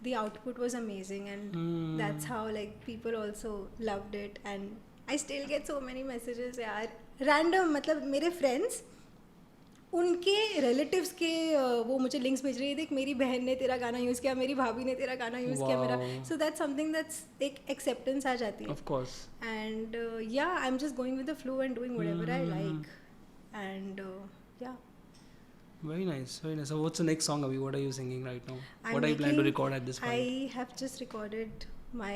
Speaker 2: the output was amazing and that's how like people also loved it and I still get so many messages यार, random, मतलब मेरे friends उनके रिलेटिव्स के वो मुझे लिंक्स भेज रही है, देख मेरी बहन ने तेरा गाना यूज़ किया, मेरी भाभी ने तेरा गाना यूज़ किया, मेरा,
Speaker 1: Wow.
Speaker 2: So that's something that's एक एक्सेप्टेंस आ जाती है.
Speaker 1: Of course.
Speaker 2: And yeah, I'm just going with the flow and doing whatever I like. And yeah.
Speaker 1: Very nice, very nice. So what's the next song, Abhi? What are you singing right now?
Speaker 2: I'm
Speaker 1: What are you planning to
Speaker 2: making-
Speaker 1: record at this point?
Speaker 2: I have just recorded my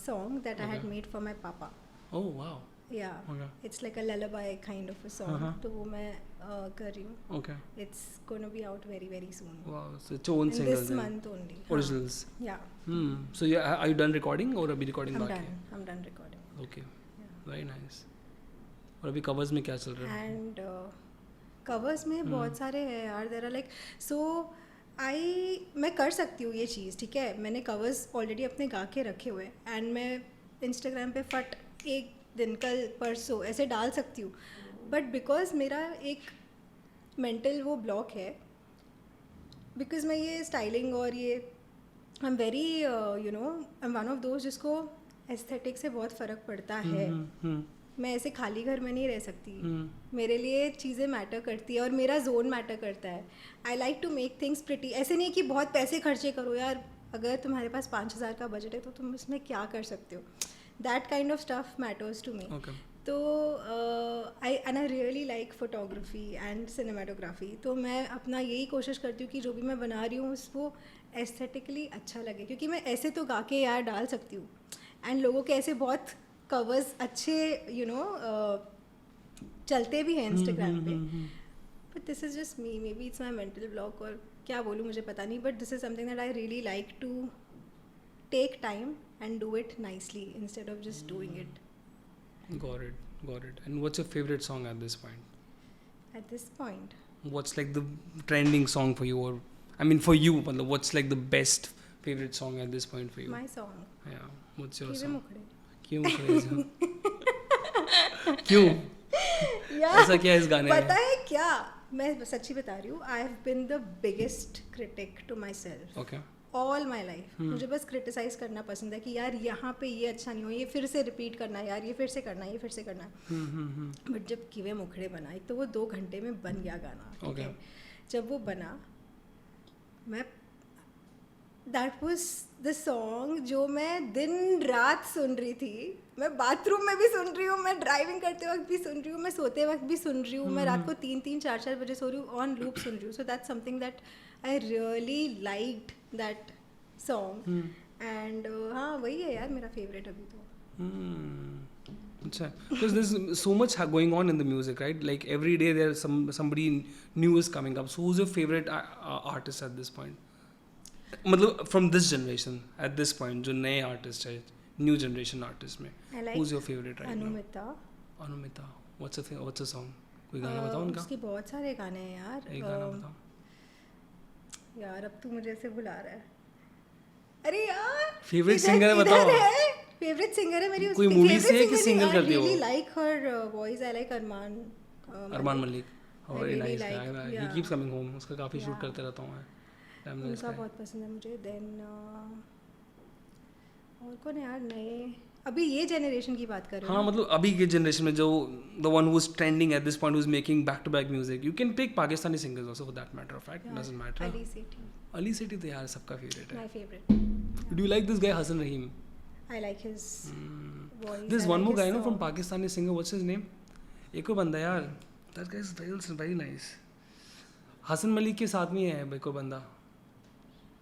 Speaker 2: song that I had
Speaker 1: Okay.
Speaker 2: made for my papa.
Speaker 1: Oh wow.
Speaker 2: Yeah.
Speaker 1: Okay.
Speaker 2: It's like a lullaby kind of a song.
Speaker 1: Uh-huh.
Speaker 2: तो वो मैं कर रही हूँ.
Speaker 1: Okay.
Speaker 2: It's gonna be out very very soon.
Speaker 1: Wow. So it's your own
Speaker 2: In
Speaker 1: singles
Speaker 2: this
Speaker 1: then.
Speaker 2: month only.
Speaker 1: Originals.
Speaker 2: Yeah.
Speaker 1: So are you done recording or अभी recording
Speaker 2: I'm
Speaker 1: बाकी
Speaker 2: done.
Speaker 1: है?
Speaker 2: I'm done recording.
Speaker 1: Okay.
Speaker 2: Yeah.
Speaker 1: Very nice. और अभी covers में क्या चल रहा है?
Speaker 2: And covers में बहुत सारे हैं यार. There are like so मैं कर सकती हूँ ये चीज़, ठीक है. मैंने covers already अपने गा के रखे हुए हैं and मैं Instagram पे फट एक दिन कल परसों ऐसे डाल सकती हूँ. बट बिकॉज मेरा एक मेंटल वो ब्लॉक है, बिकॉज मैं ये स्टाइलिंग और ये I am very you know I am one of those जिसको एस्थेटिक से बहुत फ़र्क पड़ता है. मैं ऐसे खाली घर में नहीं रह सकती. मेरे लिए चीज़ें मैटर करती है और मेरा जोन मैटर करता है. I like to make things pretty. ऐसे नहीं कि बहुत पैसे खर्चे करो यार. अगर तुम्हारे पास 5,000 का बजट है तो तुम इसमें क्या कर सकते हो. That kind of stuff matters to me. तो I really like photography and cinematography. तो मैं अपना यही कोशिश करती हूँ कि जो भी मैं बना रही हूँ उसको एस्थेटिकली अच्छा लगे, क्योंकि मैं ऐसे तो गा के यार डाल सकती हूँ एंड लोगों के ऐसे बहुत कवर्स अच्छे यू नो चलते भी हैं इंस्टाग्राम पे. But this is just me. Maybe it's my mental block और क्या बोलूँ मुझे पता नहीं. But this is something that I really like to take time and do it nicely instead of just doing it.
Speaker 1: Got it. And what's your favorite song at this point?
Speaker 2: At this point,
Speaker 1: What's like the trending song for you, or I mean for you, मतलब what's like the best favorite song at this point for you?
Speaker 2: my song.
Speaker 1: Yeah. What's your
Speaker 2: कीवे
Speaker 1: song?
Speaker 2: मुखड़े.
Speaker 1: क्यों crazy? क्यों?
Speaker 2: यार
Speaker 1: ऐसा क्या है इस गाने में?
Speaker 2: पता है क्या, मैं सच्ची बता रही हूँ. I have been the biggest critic to myself.
Speaker 1: Okay.
Speaker 2: All my life. मुझे बस क्रिटिसाइज करना पसंद है कि यार यहाँ पे ये अच्छा नहीं हो, ये फिर से रिपीट करना है यार, ये फिर से करना है, ये फिर से करना है. बट जब कीवे मुखड़े बना, एक तो वो 2 घंटे में बन गया गाना, ठीक है. जब वो बना, मैं दैट वॉज द सॉन्ग जो मैं दिन रात सुन रही थी. मैं बाथरूम में भी सुन रही हूँ, मैं ड्राइविंग करते वक्त भी सुन रही हूँ, मैं सोते वक्त भी सुन रही हूँ, मैं रात को 3-3, 4-4 बजे सो रही हूँ, ऑन लूप सुन रही हूँ. So that's something that I really liked that song. And हाँ वही है यार मेरा फेवरेट अभी तो.
Speaker 1: अच्छा, because there's so much going on in the music, right? Like every day there's somebody new is coming up. So who's your favorite artist at this point? मतलब from this generation at this point, जो नए artist है, new generation artist में,
Speaker 2: I like
Speaker 1: who's your favorite right
Speaker 2: Anumita.
Speaker 1: now? Anumita. What's a song? कोई गाना बताओ उनका?
Speaker 2: उसके बहुत सारे गाने हैं यार.
Speaker 1: एक गाना बताओ.
Speaker 2: यार अब तू मुझे ऐसे बुला रहा है. अरे यार
Speaker 1: Favorite singer है बताओ.
Speaker 2: फेवरेट सिंगर है मेरी.
Speaker 1: कोई movie से है कि single करती हो?
Speaker 2: I really like her voice. I like
Speaker 1: Armaan Malik. Oh, very
Speaker 2: really
Speaker 1: nice
Speaker 2: like,
Speaker 1: guy. He
Speaker 2: yeah.
Speaker 1: keeps coming home. उसका काफी shoot
Speaker 2: Yeah.
Speaker 1: करते रहता हूँ मैं. Damn nice
Speaker 2: उनका
Speaker 1: guy.
Speaker 2: बहुत पसंद है मुझे. देन और कौन है यार नए, अभी ये जनरेशन की बात कर रहे हो.
Speaker 1: हाँ मतलब अभी के जनरेशन में जो the one who's trending at this point, who's making back to back music. You can pick Pakistani singers also for that matter of fact. Doesn't matter.
Speaker 2: Ali Sethi.
Speaker 1: Ali Sethi तो यार सबका favorite है.
Speaker 2: My favorite.
Speaker 1: Do you like this guy Hassan Rahim?
Speaker 2: I like his voice.
Speaker 1: There's
Speaker 2: I
Speaker 1: one
Speaker 2: like
Speaker 1: more
Speaker 2: his
Speaker 1: guy, no, from
Speaker 2: song.
Speaker 1: Pakistani singer. What's his name? एक और बंदा यार. That guy is very nice. Hasan Malik के साथ में है एक और बंदा.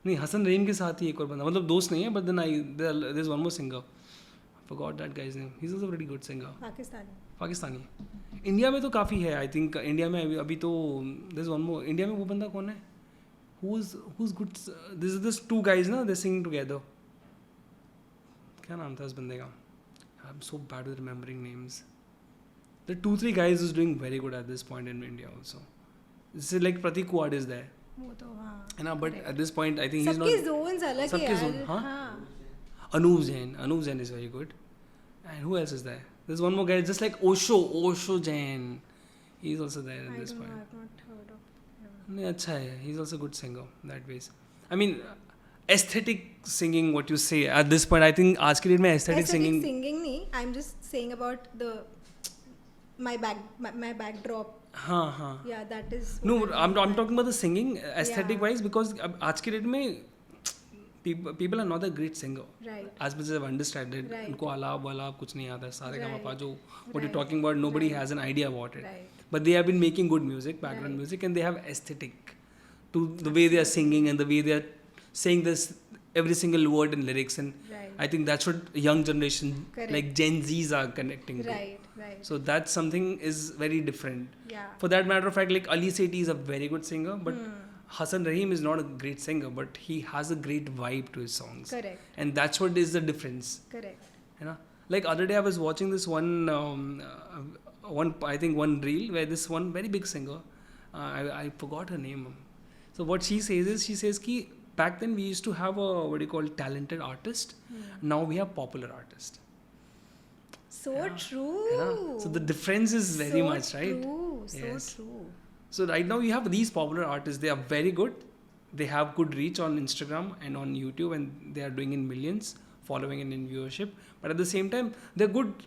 Speaker 1: नहीं हसन रहीम के साथ ही एक और बंदा, मतलब दोस्त नहीं है, but then there's one more singer. I forgot that guy's name. He's also a pretty good singer. Pakistani. India में तो काफ़ी है. आई थिंक इंडिया में अभी तो there's one more. इंडिया में वो बंदा कौन है? Who's good? This 2 guys ना, they sing together. क्या नाम था इस बंदे का? I'm so bad with remembering names. The 2-3 guys who's doing very good at this point in India also. This is like Pratik Kuad is there.
Speaker 2: वो तो हाँ.
Speaker 1: है ना, but at this point I think he's not.
Speaker 2: सबके zones अलग है
Speaker 1: सबके
Speaker 2: यार.
Speaker 1: zone, हाँ?
Speaker 2: हाँ.
Speaker 1: Anuv Jain is very good. And who else is there? There's one more guy just like Osho Jain. He's also there at this point.
Speaker 2: I've not heard of him.
Speaker 1: नहीं अच्छा है. He's also a good singer that ways. I mean aesthetic singing, what you say at this point, I think आज के date में aesthetic singing
Speaker 2: नहीं, I'm just saying about my backdrop.
Speaker 1: हाँ.
Speaker 2: Yeah, that is
Speaker 1: No,
Speaker 2: what
Speaker 1: I'm talking about the singing aesthetic
Speaker 2: Yeah.
Speaker 1: wise, because अब आज के date में people are not a great singer.
Speaker 2: Right.
Speaker 1: As much as I've understood it,
Speaker 2: Right.
Speaker 1: उनको अलाप वलाप कुछ नहीं आता है, सारे
Speaker 2: Right.
Speaker 1: गामा जो what you're
Speaker 2: Right.
Speaker 1: talking about, nobody
Speaker 2: Right.
Speaker 1: has an idea about it.
Speaker 2: Right.
Speaker 1: But they have been making good music, background
Speaker 2: Right.
Speaker 1: music, and they have aesthetic to the way they are singing and the way they are saying this every single word and lyrics, and
Speaker 2: Right.
Speaker 1: I think that's what young generation
Speaker 2: Correct.
Speaker 1: like Gen Zs are connecting to.
Speaker 2: Right.
Speaker 1: So that's something is very different.
Speaker 2: Yeah.
Speaker 1: For that matter of fact, like Ali Sethi is a very good singer, but Hassan Rahim is not a great singer, but he has a great vibe to his songs.
Speaker 2: Correct.
Speaker 1: And that's what is the difference.
Speaker 2: Correct.
Speaker 1: You know, like other day I was watching this one one reel where this one very big singer, I forgot her name. So what she says ki back then we used to have a what do you call talented artist. Now we have popular artist.
Speaker 2: So true.
Speaker 1: You know? So the difference is very
Speaker 2: So
Speaker 1: much, right?
Speaker 2: True. So
Speaker 1: Yes.
Speaker 2: true.
Speaker 1: So right now you have these popular artists. They are very good. They have good reach on Instagram and on YouTube, and they are doing in millions, following and in viewership. But at the same time, they're good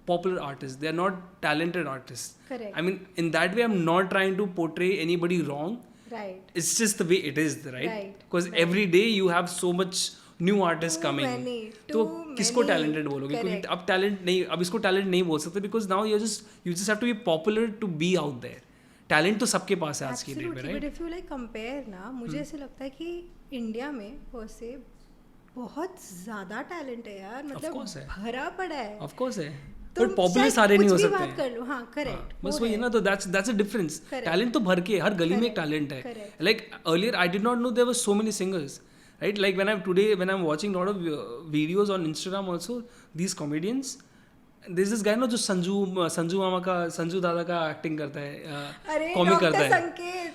Speaker 1: popular artists. They are not talented artists.
Speaker 2: Correct.
Speaker 1: I mean, in that way, I'm not trying to portray anybody wrong.
Speaker 2: Right.
Speaker 1: It's just the way it is, right?
Speaker 2: Right.
Speaker 1: Because
Speaker 2: Right.
Speaker 1: every day you have so much new artists
Speaker 2: Too
Speaker 1: coming.
Speaker 2: many,
Speaker 1: तो
Speaker 2: too
Speaker 1: किसको
Speaker 2: many.
Speaker 1: talented बोलोगे? क्योंकि
Speaker 2: Correct.
Speaker 1: अब talent नहीं, अब इसको talent नहीं बोल सकते, because now you just have to be popular to be out there. Talent तो सबके पास है आज की डेट में,
Speaker 2: Absolutely.
Speaker 1: right?
Speaker 2: But if you like compare ना, मुझे ऐसे लगता है कि इंडिया में वैसे बहुत ज्यादा टैलेंट है यार, मतलब
Speaker 1: course है.
Speaker 2: भरा पड़ा है.
Speaker 1: Of course है.
Speaker 2: तुम
Speaker 1: But popular
Speaker 2: चाहे
Speaker 1: सारे नहीं हो
Speaker 2: कुछ भी
Speaker 1: सकते.
Speaker 2: बात कर लो, हाँ, correct.
Speaker 1: बस
Speaker 2: वो
Speaker 1: वही है
Speaker 2: है.
Speaker 1: ना, तो that's a difference.
Speaker 2: Correct.
Speaker 1: Talent तो भर के हर गली में एक
Speaker 2: Correct.
Speaker 1: talent है.
Speaker 2: Correct.
Speaker 1: Like earlier I did not know there were so many singers, right? Like when I'm watching a lot of videos on Instagram also, these comedians, there's this guy ना जो संजू दादा का acting करता है,
Speaker 2: अरे
Speaker 1: comic
Speaker 2: doctor
Speaker 1: करता है.
Speaker 2: संकेत.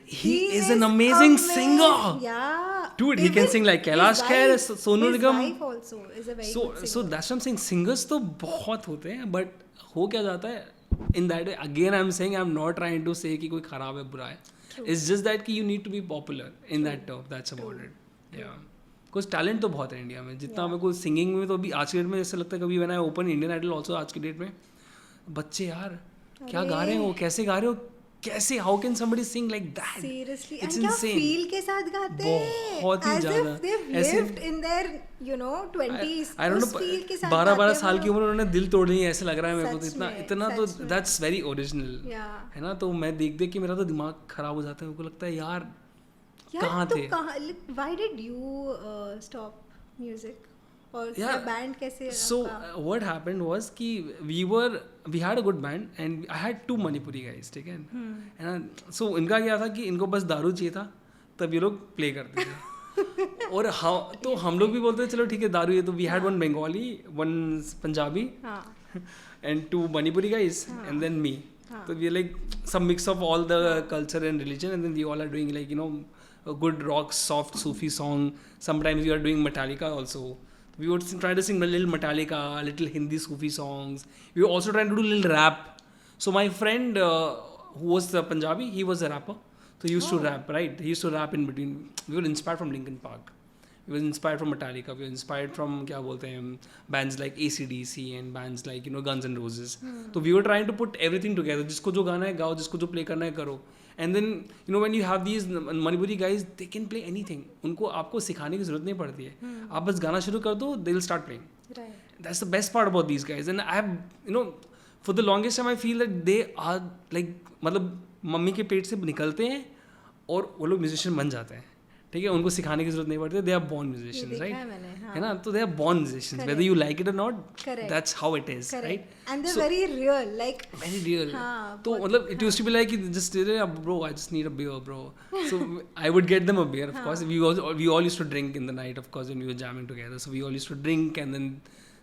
Speaker 1: He is an amazing singer.
Speaker 2: Yeah.
Speaker 1: Dude, he can sing like Kailash Kher, Sonu Nigam.
Speaker 2: His wife also is a very
Speaker 1: So
Speaker 2: good singer.
Speaker 1: so that's what I'm saying. Singers तो बहुत होते हैं, but हो क्या जाता है? In that way, again I'm saying I'm not trying to say कि कोई खराब है बुरा है. It's just that कि you need to be popular in that term. That's about it. Yeah. Because talent तो बहुत है इंडिया में. जितना मेरे को सिंगिंग में तो अभी आज की डेट में ऐसा लगता है, कभी when I open Indian Idol also आज की डेट में, बच्चे यार क्या गा रहे हो, कैसे गा रहे हो, कैसे, how can somebody sing like that?
Speaker 2: Seriously,
Speaker 1: It's
Speaker 2: and क्या
Speaker 1: insane.
Speaker 2: feel के साथ गाते हैं,
Speaker 1: बहुत ही
Speaker 2: as
Speaker 1: ज़्यादा.
Speaker 2: if they've
Speaker 1: ऐसे-
Speaker 2: lived in their 20s.
Speaker 1: I don't
Speaker 2: उस
Speaker 1: know,
Speaker 2: feel के साथ
Speaker 1: 12
Speaker 2: गाते हैं
Speaker 1: साल
Speaker 2: वो
Speaker 1: की उम्र में उन्होंने दिल तोड़ लिया ऐसे लग रहा है मेरे को, तो
Speaker 2: सच
Speaker 1: इतना
Speaker 2: में,
Speaker 1: इतना तो
Speaker 2: सच में.
Speaker 1: That's very original,
Speaker 2: Yeah.
Speaker 1: है ना. तो मैं देख के मेरा तो दिमाग खराब हो जाता है, मेरे को लगता है यार
Speaker 2: यार
Speaker 1: कहाँ
Speaker 2: तो
Speaker 1: थे.
Speaker 2: कहाँ, why did you stop music? और
Speaker 1: Yeah.
Speaker 2: बैंड कैसे
Speaker 1: So
Speaker 2: आपका?
Speaker 1: what happened was कि we had a good band and I had two Manipuri guys, ठीक है. So इनका क्या था कि इनको बस दारू चाहिए था, तब ये लोग प्ले करते थे. और तो हम लोग भी बोलते थे चलो ठीक है दारू ये, तो we had one Bengali, one Punjabi
Speaker 2: हाँ.
Speaker 1: and two Manipuri guys and then me. So we are like some mix of all the culture and religion, and then we all are doing like a good rock soft Sufi song. Sometimes we are doing Metallica also. We would try to sing a little Metallica, a little Hindi Sufi songs. We were also trying to do a little rap. So my friend who was the Punjabi, he was a rapper. So he used to rap, right? He used to rap in between. We were inspired from Linkin Park. We were inspired from Metallica. We were inspired from क्या बोलते हैं bands like AC/DC and bands like Guns N' Roses. So we were trying to put everything together. जिसको जो गाना है गाओ, जिसको जो play करना है करो. And then when you have these Manipuri guys, they can play anything. उनको आपको सिखाने की जरूरत नहीं पड़ती है. आप बस गाना शुरू कर दो, they'll start playing.
Speaker 2: Right.
Speaker 1: That's the best part about these guys. And I have for the longest time I feel that they are like मतलब मम्मी के पेट से निकलते हैं और वो लोग म्यूजिशियन बन जाते हैं. ठीक है, उनको सिखाने की जरूरत नहीं पड़ती. They are born musicians, right? है ना, तो they are born musicians, whether you like it और not, that's how it is, right?
Speaker 2: And they very real, like
Speaker 1: very real. तो मतलब it used to be like just bro I just need a beer bro, so I would get them a beer. Of course we all used to drink in the night, of course, when we were jamming together. So we all used to drink and then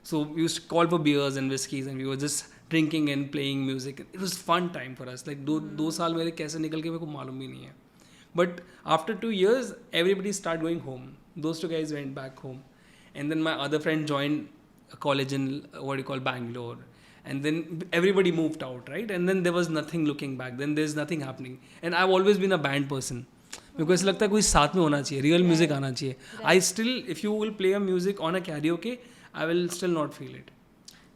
Speaker 1: so we used to call for beers and whiskeys and we were just drinking and playing music. It was fun time for us. Like दो साल मेरे कैसे निकल के मेरे को मालूम भी नहीं है. But after 2 years, everybody started going home. Those two guys went back home. And then my other friend joined a college in Bangalore. And then everybody moved out, right? And then there was nothing looking back. Then there's nothing happening. And I've always been a band person. मेरे को ऐसा लगता है कोई साथ में होना चाहिए, रियल म्यूजिक आना चाहिए.
Speaker 2: Right.
Speaker 1: I still, if you will play a music on a karaoke, I will still not feel it.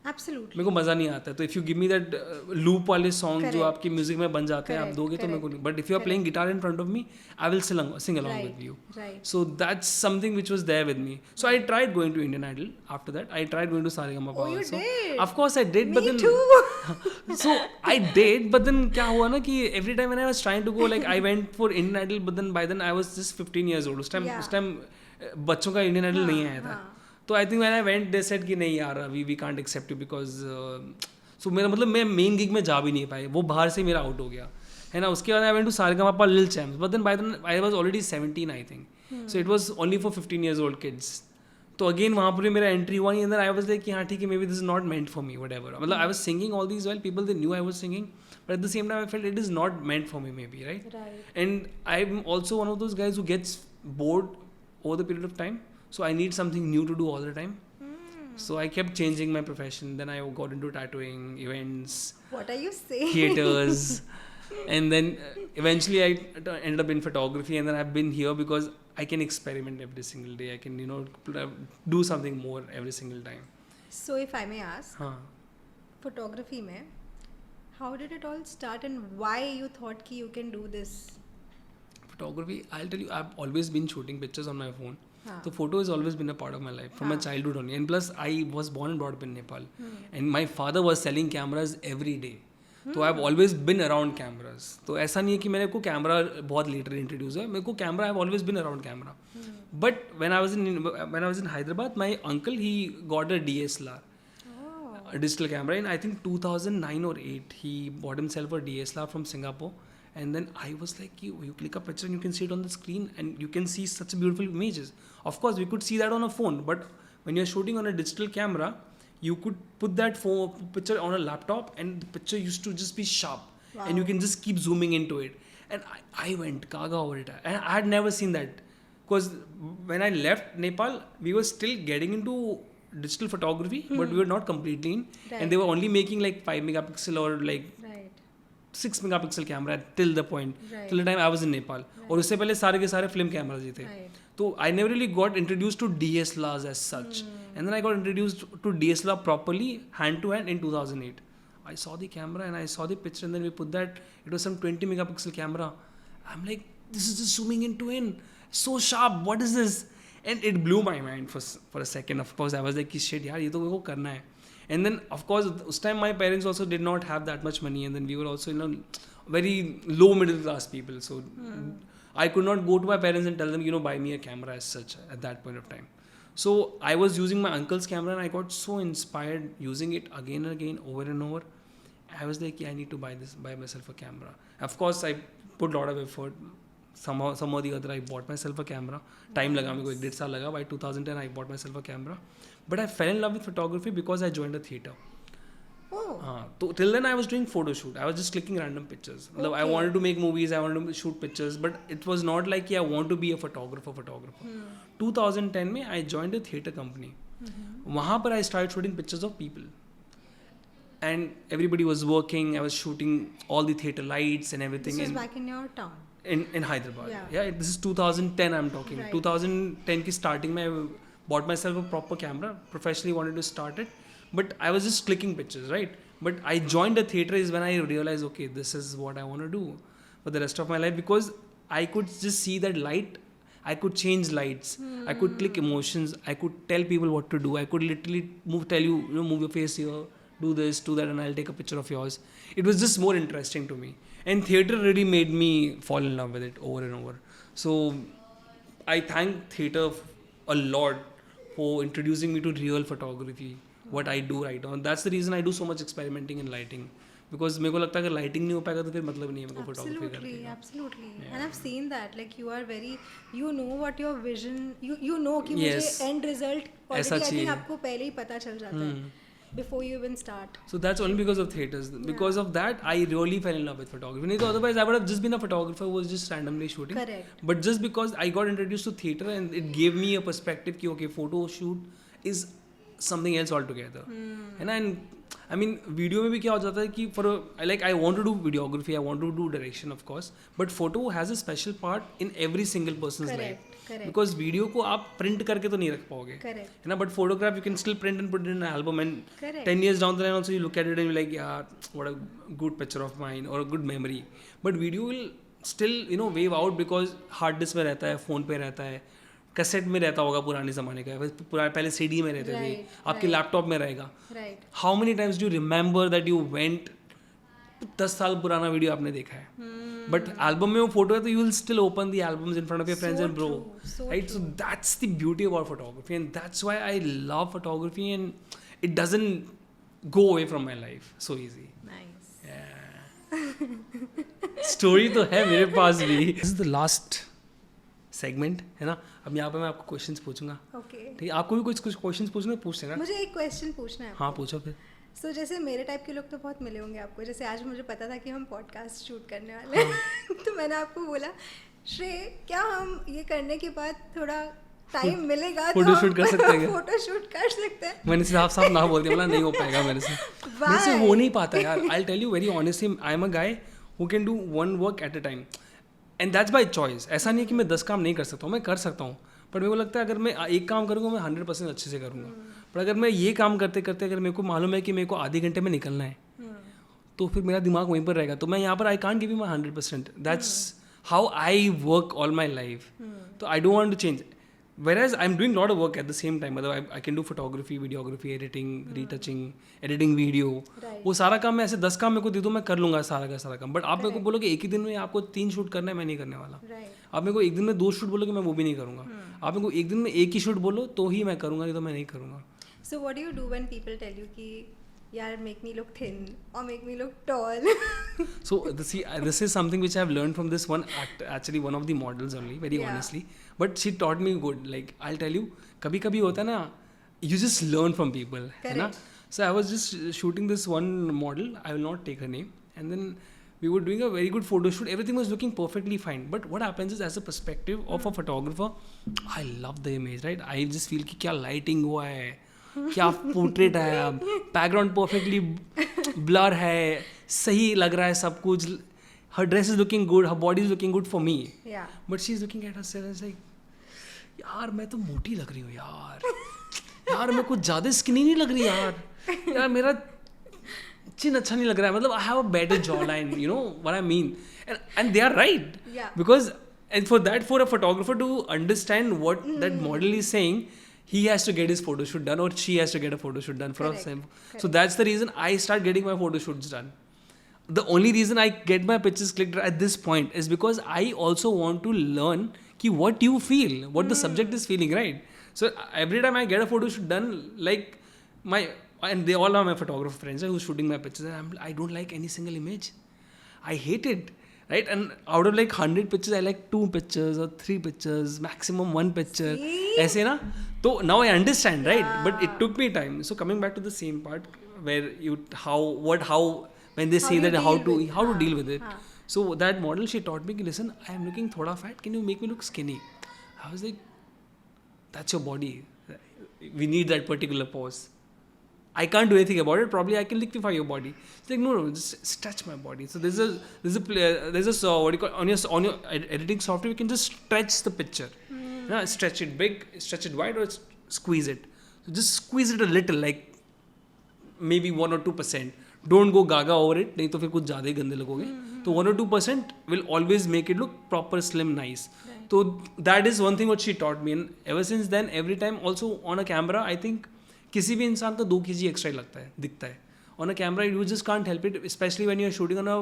Speaker 2: Absolutely.
Speaker 1: मेरे को मज़ा नहीं आता. तो if you give me that loop वाले सॉन्ग जो
Speaker 2: Correct.
Speaker 1: आपकी म्यूजिक में बन जाते हैं, आप
Speaker 2: Correct,
Speaker 1: दोगे तो मेरे को नहीं. But if you are playing guitar in front of me, I will sing along with you.
Speaker 2: Right.
Speaker 1: So that's something which was there with me. So I tried going to Indian Idol. After that, I tried going to Saregama
Speaker 2: Oh, you
Speaker 1: also.
Speaker 2: did?
Speaker 1: Of course I did,
Speaker 2: Me
Speaker 1: but then
Speaker 2: too.
Speaker 1: so I did, but then क्या हुआ ना कि every time when I was trying to go, like I went for Indian Idol, but then by then I was just 15 years old. उस
Speaker 2: Yeah.
Speaker 1: time बच्चों का Indian Idol नहीं आया था. तो I think when I went they said कि नहीं यार, we can't accept you because so मेरा मतलब मैं मेन गिग में जा भी नहीं पाई, वो बाहर से मेरा आउट हो गया है ना. उसके बाद I went to Sa Re Ga Ma Pa little champs, but then by then I was already 17 I think. So it was only for 15 years old kids. तो अगेन वहाँ पर भी मेरा एंट्री हुआ नहीं. अंदर आई वाज लाइक कि हाँ ठीक है, maybe this is not meant for me, whatever. मतलब I was singing all these well, people they knew I was singing, but at the same time I felt it is not meant for me, maybe, right. And I am also one of those guys who gets bored over the period of time. So I need something new to do all the time. So I kept changing my profession. Then I got into tattooing, events,
Speaker 2: What are you saying?
Speaker 1: theaters, and then eventually I ended up in photography. And then I've been here because I can experiment every single day. I can, do something more every single time.
Speaker 2: So if I may ask,
Speaker 1: Huh.
Speaker 2: photography mein, how did it all start and why you thought ki you can do this?
Speaker 1: Photography, I'll tell you, I've always been shooting pictures on my phone.
Speaker 2: Huh.
Speaker 1: So photo has always been a part of my life from my childhood only. And plus, I was born and brought up in Nepal. And my father was selling cameras every day. तो I've always been around cameras. तो ऐसा नहीं है कि मेरे को camera बहुत letter introduce हुआ. मेरे को camera, I've always been around camera. But when I was in Hyderabad, my uncle, he got a DSLR. A digital camera in I think 2009 or 8. He bought himself a DSLR from Singapore. And then I was like, you click a picture and you can see it on the screen and you can see such beautiful images. Of course, we could see that on a phone, but when you're shooting on a digital camera, you could put that picture on a laptop and the picture used to just be sharp. Wow. And you can just keep zooming into it. And I went gaga over it. And I had never seen that. Because when I left Nepal, we were still getting into digital photography, but we were not completely in.
Speaker 2: Right.
Speaker 1: And they were only making like 5 megapixel or like 6 megapixel camera till the point, till the time I was in Nepal. और उससे पहले सारे के सारे film cameras ही थे. तो I never really got introduced to DSLRs as such. And then I got introduced to DSLR properly, hand to hand, in 2008. I saw the camera and I saw the picture and then we put that, it was some 20 megapixel camera. I'm like, this is just zooming into in. So sharp, what is this? And it blew my mind for a second. Of course, I was like, shit यार, ये तो मेरे को करना है. And then, of course, उस time my parents also did not have that much money, and then we were also, very low middle class people. So I could not go to my parents and tell them, buy me a camera as such at that point of time. So I was using my uncle's camera, and I got so inspired using it again and again, over and over. I was like, I need to buy myself a camera. Of course, I put a lot of effort. Some or the other, I bought myself a camera. Time laga, मेरे को 1.5 साल लगा. By 2010, I bought myself a camera. But I fell in love with photography because I joined a theatre. So till then I was doing photo shoot. I was just clicking random pictures. Okay. I wanted to make movies, I wanted to shoot pictures, but it was not like I want to be a photographer. 2010 में I joined a theatre company. वहाँ पर I started shooting pictures of people. And everybody was working. I was shooting all the theatre lights and everything.
Speaker 2: This was back in your town.
Speaker 1: In Hyderabad. Yeah, this is 2010 I'm talking. Right. 2010 की starting में I bought myself a proper camera. Professionally wanted to start it. But I was just clicking pictures, right? But I joined a theatre is when I realized, okay, this is what I want to do for the rest of my life, because I could just see that light. I could change lights. I could click emotions. I could tell people what to do. I could literally tell you, move your face here, do this, do that, and I'll take a picture of yours. It was just more interesting to me. And theatre really made me fall in love with it over and over. So I thank theatre a lot for introducing me to real photography. What I do right now. That's the reason I do so much experimenting in lighting. Because मेरे को लगता है अगर lighting नहीं हो पाएगा तो फिर मतलब नहीं है मेरे को photography करने का.
Speaker 2: Absolutely. And I've seen that. Like you are very, what your vision, you know कि मुझे end result already I think आपको पहले ही पता चल जाता है. Before you even start. So
Speaker 1: that's only because of theatres. Because of that, I really fell in love with photography. Otherwise, I would have just been a photographer who was just randomly shooting.
Speaker 2: Correct.
Speaker 1: But just because I got introduced to theatre and it gave me a perspective कि okay, photo shoot is something else altogether. And I mean video में भी क्या हो जाता है कि for like I want to do videography, I want to do direction of course, but photo has a special part in every single person's life, because video को आप print करके तो नहीं रख पाओगे, है ना, but photograph you can still print and put it in an album and 10 years down the line also you look at it and you're like, yeah, what a good picture of mine or a good memory, but video will still wave out because hard disk में रहता है, phone पे रहता है, cassette में रहता होगा पुराने ज़माने का, पहले CD में रहते थे, आपके लैपटॉप में रहेगा. How many times do remember that you went 10 साल पुराना वीडियो आपने देखा है, बट एल्बम में वो फोटो है तो you will still open the albums in front of your friends and bro, right? So that's the beauty about photography and that's why I love photography and it doesn't go away from my life so easy.
Speaker 2: Nice.
Speaker 1: Yeah. Story तो है मेरे पास भी. This is the last segment, है ना? अब यहाँ पे मैं आपको क्वेश्चंस पूछूंगा.
Speaker 2: Okay. ठीक
Speaker 1: है, आपको भी कुछ क्वेश्चंस पूछने पूछ लेना.
Speaker 2: मुझे एक क्वेश्चन पूछना है.
Speaker 1: हाँ पूछो फिर.
Speaker 2: So, जैसे मेरे टाइप के लोग तो बहुत मिले होंगे आपको, जैसे आज मुझे पता था कि हम पॉडकास्ट शूट करने वाले हैं तो मैंने आपको बोला, श्रेय क्या हम ये करने के बाद थोड़ा टाइम मिलेगा
Speaker 1: फोटो शूट कर सकते हैं,
Speaker 2: फोटो शूट कर सकते हैं?
Speaker 1: मैंने साफ ना बोल दिया, बोला नहीं हो पाएगा मेरे से हो नहीं पाता यार. I tell you very honestly, I am a guy who can do one work at a time and that's by choice. ऐसा नहीं है कि मैं 10 काम नहीं कर सकता हूँ, मैं कर सकता हूँ, बट मेरे को लगता है अगर मैं एक काम करूँगा मैं 100% अच्छे से करूँगा. पर अगर मैं ये काम करते करते अगर मेरे को मालूम है कि मेरे को आधे घंटे में निकलना है तो फिर मेरा दिमाग वहीं पर रहेगा, तो मैं यहाँ पर I can't give you my 100%. That's how I work all my life. तो I don't want to change. Whereas I'm doing a lot of work at the same time. मतलब I can do photography, videography, editing, retouching, editing video. वो सारा काम मैं ऐसे 10 काम मेरे को दे दो मैं कर लूँगा सारा का सारा काम. बट आप मेरे को बोलो कि एक ही दिन में आपको 3 शूट करना है, मैं नहीं करने वाला. आप मेरे को एक दिन में 2 शूट बोलोगे मैं वो भी नहीं करूँगा. आप मेरे को एक दिन में एक ही शूट बोलो तो ही मैं करूँगा, नहीं तो मैं नहीं करूँगा.
Speaker 2: So what do you do when people tell you कि यार make me look thin or make me look tall?
Speaker 1: So this is something which I have learned from this one actually one of the models only, very honestly. But she taught me good. Like I'll tell you, कभी कभी होता है ना, you just learn from people, है ना? So I was just shooting this one model. I will not take her name. And then we were doing a very good photo shoot. Everything was looking perfectly fine. But what happens is, as a perspective of a photographer, I love the image, right? I just feel कि क्या lighting हुआ है, क्या portrait है, अब background perfectly blur है, सही लग रहा है सब कुछ. Her dress is looking good, her body is looking good for me, but she is looking at herself like यार मैं तो मोटी लग रही हूँ यार मैं कुछ ज़्यादा स्किनी नहीं लग रही यार मेरा चिन अच्छा नहीं लग रहा है. मतलब I have a better jaw line, you know what I mean, and they are right, because and for that for a photographer to understand what that model is saying, he has to get his photo shoot done or she has to get a photo shoot done for him. So that's the reason I start getting my photo shoots done. The only reason I get my pictures clicked at this point is because I also want to learn ki what you feel, what the subject is feeling, right? So every time I get a photo shoot done, like and they all are my photographer friends who's shooting my pictures, and I don't like any single image. I hate it. Right, and out of like 100 pictures, I like 2 pictures or 3 pictures, maximum 1 picture. ऐसे ना, तो now I understand, right? But it took me time. So coming back to the same part where how when they say that how to deal with it. So that model, she taught me, listen, I am looking thoda fat. Can you make me look skinny? I was like, that's your body. We need that particular pose. I can't do anything about it. Probably I can liquefy your body. It's like no, just stretch my body. So there's a what do you call, on your editing software, you can just stretch the picture. Yeah, stretch it big, stretch it wide, or squeeze it. So just squeeze it a little, like maybe 1 or 2%. Don't go gaga over it. नहीं तो फिर कुछ ज़्यादा ही गंदे लगोगे. तो 1 or 2% will always make it look proper, slim, nice. So that is one thing what she taught me, and ever since then, every time also on a camera, I think किसी भी इंसान का 2 kg एक्स्ट्रा लगता है, दिखता है. On a camera you just can't help it, specially when you are shooting on a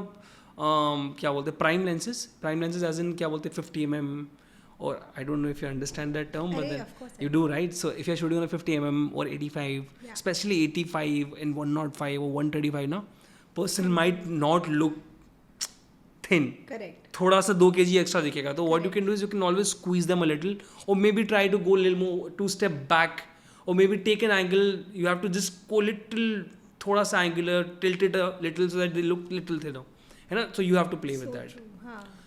Speaker 1: क्या बोलते हैं प्राइम लेंसेज एज इन क्या बोलते हैं 50 mm, और I don't know if you understand that term, but then you do, right? So if you are shooting on 50 mm और 85, specially 85 and 105 or 135 ना, person might not look thin, थोड़ा सा 2 kg extra दिखेगा. तो what you can do is you can always squeeze them a little, और maybe try to go little more 2 step back, or maybe take an angle. You have to just go little, thoda sa angular, tilt it a little so that they look little thinner, है ना? So you have to play with that,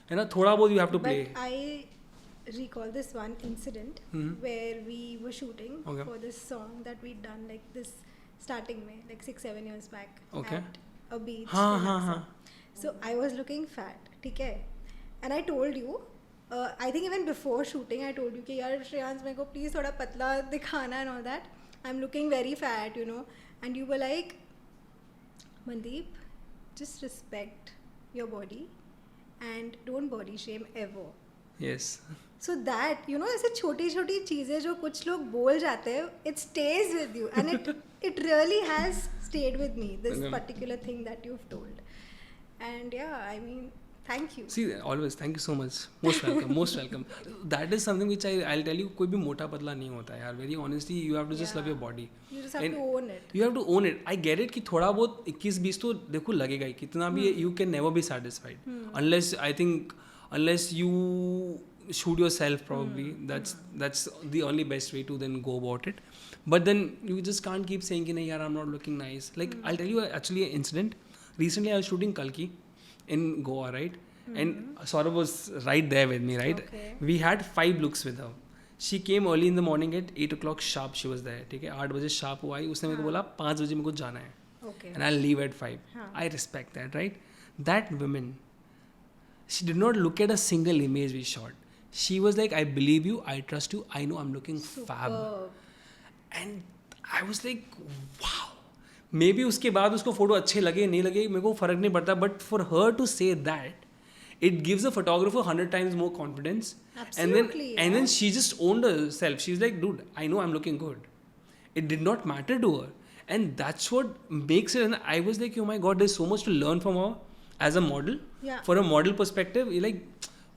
Speaker 1: है ना? थोड़ा बहुत you have to play.
Speaker 2: But I recall this one incident where we were shooting for this song that we'd done, like this starting में, like 6-7 years back.
Speaker 1: Okay.
Speaker 2: At a beach.
Speaker 1: हाँ
Speaker 2: in
Speaker 1: हाँ
Speaker 2: Assam.
Speaker 1: हाँ.
Speaker 2: So I was looking fat, ठीक है? And I told you, I think even before shooting, I told you कि यार श्रेयांश मेरे को please थोड़ा पतला दिखाना and all that. I'm looking very fat, you know. And you were like, Mandeep, just respect your body and don't body shame ever.
Speaker 1: Yes.
Speaker 2: So that, you know, ऐसे छोटी छोटी चीज़ें जो कुछ लोग बोल जाते हैं, it stays with you and it really has stayed with me, this particular thing that you've told. And yeah, I mean, thank you.
Speaker 1: See, always thank you so much. Most welcome, most welcome. That is something which I'll tell you, कोई भी मोटा पतला नहीं होता यार. Very honestly, you have to just love your body.
Speaker 2: You just have to own it.
Speaker 1: You have to own it. I get it कि थोड़ा बहुत 21-20 तो देखो लगेगा ही. कितना भी you can never be satisfied unless you shoot yourself probably. That's the only best way to then go about it. But then you just can't keep saying कि नहीं यार I'm not looking nice. Like I'll tell you actually an incident. Recently I was shooting Kalki in Goa, right? And Saurabh was right there with me, right?
Speaker 2: Okay.
Speaker 1: We had 5 looks with her. She came early in the morning at 8 o'clock sharp. She was there. ठीक है 8 बजे sharp वो आई. उसने मेरे को बोला 5 बजे मेरे को जाना है.
Speaker 2: Okay.
Speaker 1: And I'll leave at 5. I respect that, right? That woman, she did not look at a single image we shot. She was like, I believe you, I trust you, I know I'm looking fab. And I was like, wow. Maybe उसके बाद उसको photo अच्छे लगे नहीं लगे मेरे को फर्क नहीं पड़ता, but for her to say that, it gives a photographer 100 times more confidence.
Speaker 2: Absolutely.
Speaker 1: And then she just owned herself. She's like, dude, I know I'm looking good. It did not matter to her. And that's what makes it. And I was like, oh my God, there's so much to learn from her as a model.
Speaker 2: Yeah.
Speaker 1: For a model perspective, like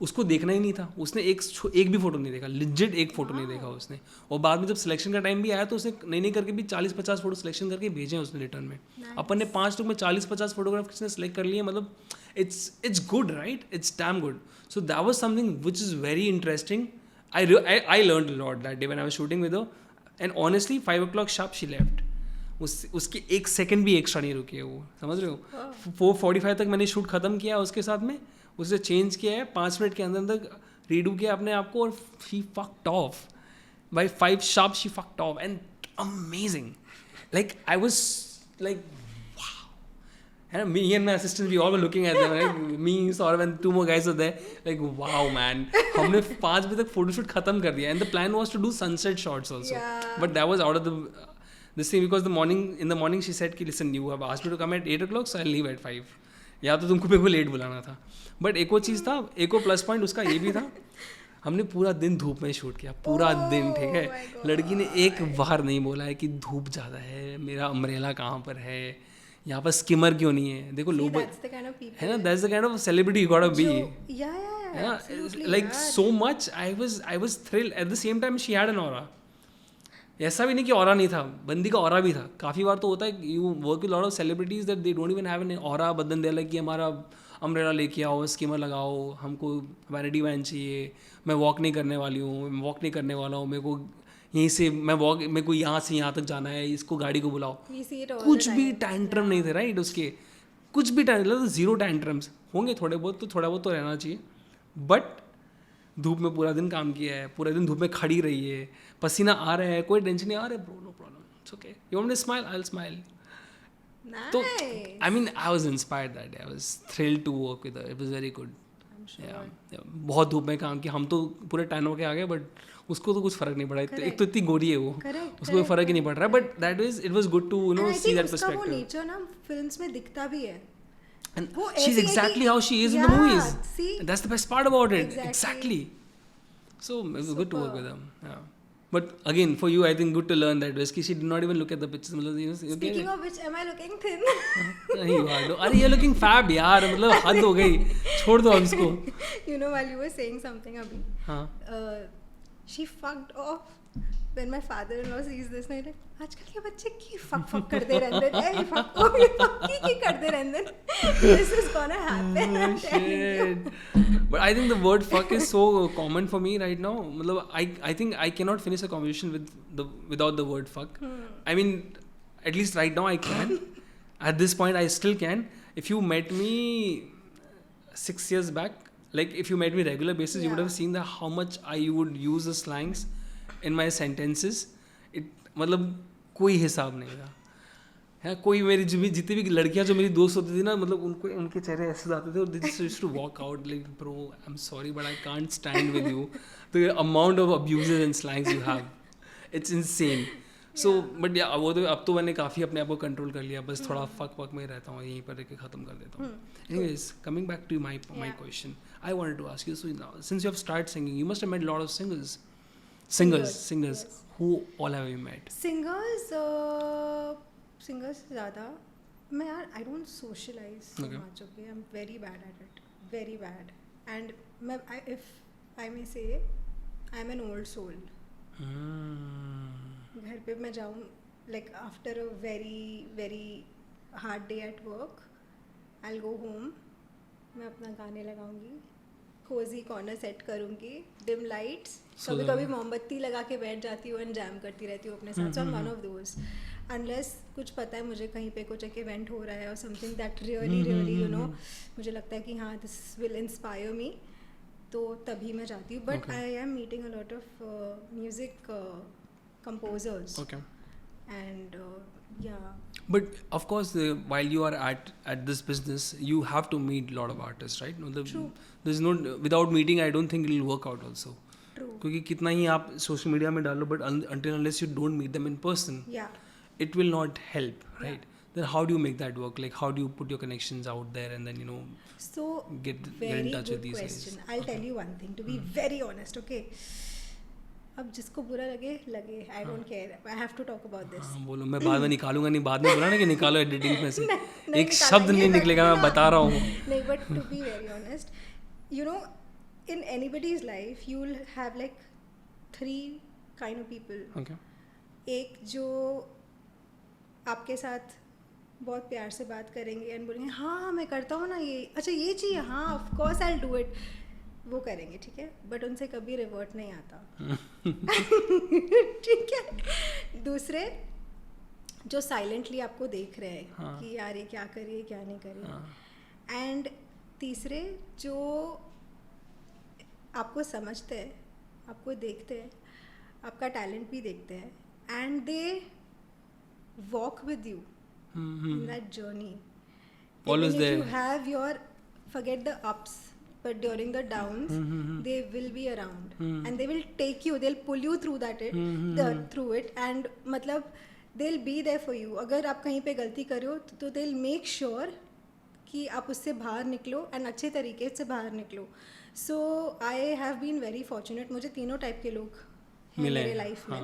Speaker 1: उसको देखना ही नहीं था. उसने एक भी photo नहीं देखा. Legit एक फोटो नहीं देखा उसने. और बाद में जब सिलेक्शन का टाइम भी आया तो उसने नहीं करके भी 40-50 फोटो सिलेक्शन करके भेजे हैं उसने रिटर्न में. अपन ने 5 लुक में 40-50 फोटोग्राफ किसने सिलेक्ट कर लिए. मतलब it's good, right? It's damn good. So that was something which is very interesting. I learned a lot that day when I was shooting with her. And honestly, 5 o'clock sharp she left. उसकी 1 second भी extra नहीं रुकी है वो. समझ रहे हो? 4:45 तक मैंने शूट खत्म किया उसके साथ में. उसे चेंज किया है 5 मिनट के अंदर रीडू किया अपने आप को और she fucked of. By 5 sharp she fucked off and amazing. Like I was like wow. And me and my assistant we all were looking at them, right? Me, Saurabh and 2 more guys were there. Like wow man. हमने 5 बजे तक photoshoot खत्म कर दिया. And the plan was to do sunset shots also.
Speaker 2: Yeah.
Speaker 1: But that was out of this thing because in the morning she said कि listen you have asked me to come at 8 o'clock so I'll leave at 5. या तो तुमको मेरे को late बुलाना था. But एक और चीज़ था, एक और प्लस पॉइंट उसका ये भी था, हमने पूरा दिन धूप में शूट किया. पूरा दिन. ठीक है. लड़की ने एक बार नहीं बोला है कि धूप ज़्यादा है, मेरा अम्ब्रेला कहाँ पर है, यहाँ पर स्किमर क्यों नहीं है. देखो लोग है ना, that's the kind of celebrity you got to be. Like so much I was thrilled. At the same time she had an aura. ऐसा भी नहीं कि ऑरा नहीं था, बंदी का ऑरा भी था. काफ़ी बार तो होता है you work with lot of celebrities that they don't even have an aura, but then they like कि हमारा अम्ब्रेला लेके आओ, स्कीमर लगाओ, हमको वैनिटी वैन चाहिए, मैं वॉक नहीं करने वाली हूँ, मैं वॉक नहीं करने वाला हूँ, मेरे को यहीं से मेरे को यहाँ से यहाँ तक जाना है, इसको गाड़ी को बुलाओ. कुछ भी टैंट्रम नहीं थे राइट उसके. कुछ भी टैंट्रम, 0 टैंट्रम्स होंगे. थोड़ा बहुत तो रहना चाहिए. बट धूप में पूरा दिन काम किया है, पूरे दिन धूप में खड़ी रही है, पसीना आ रहा है, कोई टेंशन नहीं आ रहा है. Bro no problem, it's okay. You want to smile, I will smile. तो I mean I was inspired that day. I was thrilled to work with her. It was very good. बहुत धूप में काम किया. हम तो पूरे टैन होके आ गए बट उसको तो कुछ फर्क नहीं पड़ा. एक तो इतनी गोरी है वो, उसको कोई फर्क ही नहीं पड़ रहा है. But that was it was good to you know see that perspective.
Speaker 2: वो नेचर ना फिल्म्स में दिखता भी है.
Speaker 1: And she's exactly how she is in the movies. See? That's the best part about it. Exactly. So it was good to work with her. Yeah. But again, for you, I think good to learn that Veski, she did not even look at the pictures.
Speaker 2: Speaking of which, am I looking thin?
Speaker 1: नहीं हुआ. अरे you're looking fab यार. मतलब हद हो गई. छोड़ दो अब इसको.
Speaker 2: You know, while you were saying something अभी. हाँ. She fucked off. When my father-in-law sees this, ना like आजकल के बच्चे की fuck करते रहते हैं. ये fuck की करते रहते हैं. This is gonna happen. I'm telling you.
Speaker 1: But I think the word fuck is so common for me right now. मतलब I think I cannot finish a conversation without the word fuck. I mean, at least right now I can. At this point I still can. If you met me 6 years back, like if you met me regular basis, you would have seen that how much I would use the slangs in my sentences. It मतलब कोई हिसाब नहीं था. है कोई मेरी जितनी भी लड़कियां जो मेरी दोस्त होती थी ना, मतलब उनको उनके चेहरे ऐसे जाते थे और they just used to walk out like bro I am sorry but I can't stand with you. The amount of abuses and slangs you have, it's insane. So but yeah वो तो अब तो मैंने काफ़ी अपने आप को कंट्रोल कर लिया, बस थोड़ा फक में रहता हूँ, यहीं पर रह ख़त्म कर देता हूँ. Anyways coming back to my question, I wanted to ask you, so since you have start singing you must have met lot of singers. Who all have you met?
Speaker 2: Singers ज़्यादा मैं यार I don't socialize so much. Okay, I'm very bad at it, very bad. And if I may say, I'm an old soul. घर पे मैं जाऊँ like after a very very hard day at work, I'll go home. मैं अपना गाने लगाऊंगी, Cozi corner set करूंगी, dim lights, कभी कभी मोमबत्ती लगा के बैठ जाती हूँ एंड जैम करती रहती हूँ अपने साथ. So I am one of those. Unless कुछ पता है मुझे कहीं पे कुछ एक इवेंट हो रहा है और something that really you know मुझे लगता है कि हाँ दिस विल इंस्पायर मी, तो तभी मैं जाती हूँ. But I am meeting a lot of music composers and
Speaker 1: but of course while you are at this business you have to meet a lot of artists, right? No, there's no without meeting I don't think it will work out also.
Speaker 2: True.
Speaker 1: क्योंकि कितना ही आप social media में डालो but until unless you don't meet them in person, it will not help, right? Then how do you make that work? Like how do you put your connections out there and then
Speaker 2: so
Speaker 1: get in touch with these
Speaker 2: question.
Speaker 1: guys?
Speaker 2: I'll tell you one thing, to be very honest, okay? अब जिसको बुरा लगे I don't care, I have to talk about this.
Speaker 1: बोलो, मैं बाद में निकालूंगा नहीं, बाद में बोला ना कि निकालो एडिटिंग में से एक शब्द नहीं निकलेगा, मैं बता रहा हूँ.
Speaker 2: नहीं, but to be very honest, you know in anybody's life you will have like 3 kind of people. एक जो आपके साथ बहुत प्यार से बात करेंगे एंड बोलेंगे हाँ मैं करता हूँ ना ये, अच्छा ये चाहिए, हाँ of course I will do it, वो करेंगे, ठीक है, बट उनसे कभी रिवर्ट नहीं आता. ठीक है. दूसरे जो साइलेंटली आपको देख रहे हैं कि यार ये क्या करिए क्या नहीं करिए. एंड तीसरे जो आपको समझते हैं, आपको देखते हैं, आपका टैलेंट भी देखते हैं, and they walk with you in that journey.
Speaker 1: Always there.
Speaker 2: You have your forget the ups, but during the downs they will be around and they will take you, they'll pull you through through it and मतलब they'll be there for you. अगर आप कहीं पे गलती कर रहे हो तो they'll make sure कि आप उससे बाहर निकलो एंड अच्छे तरीके से बाहर निकलो. So I have been very fortunate. मुझे तीनों टाइप के लोग हैं मेरे लाइफ में.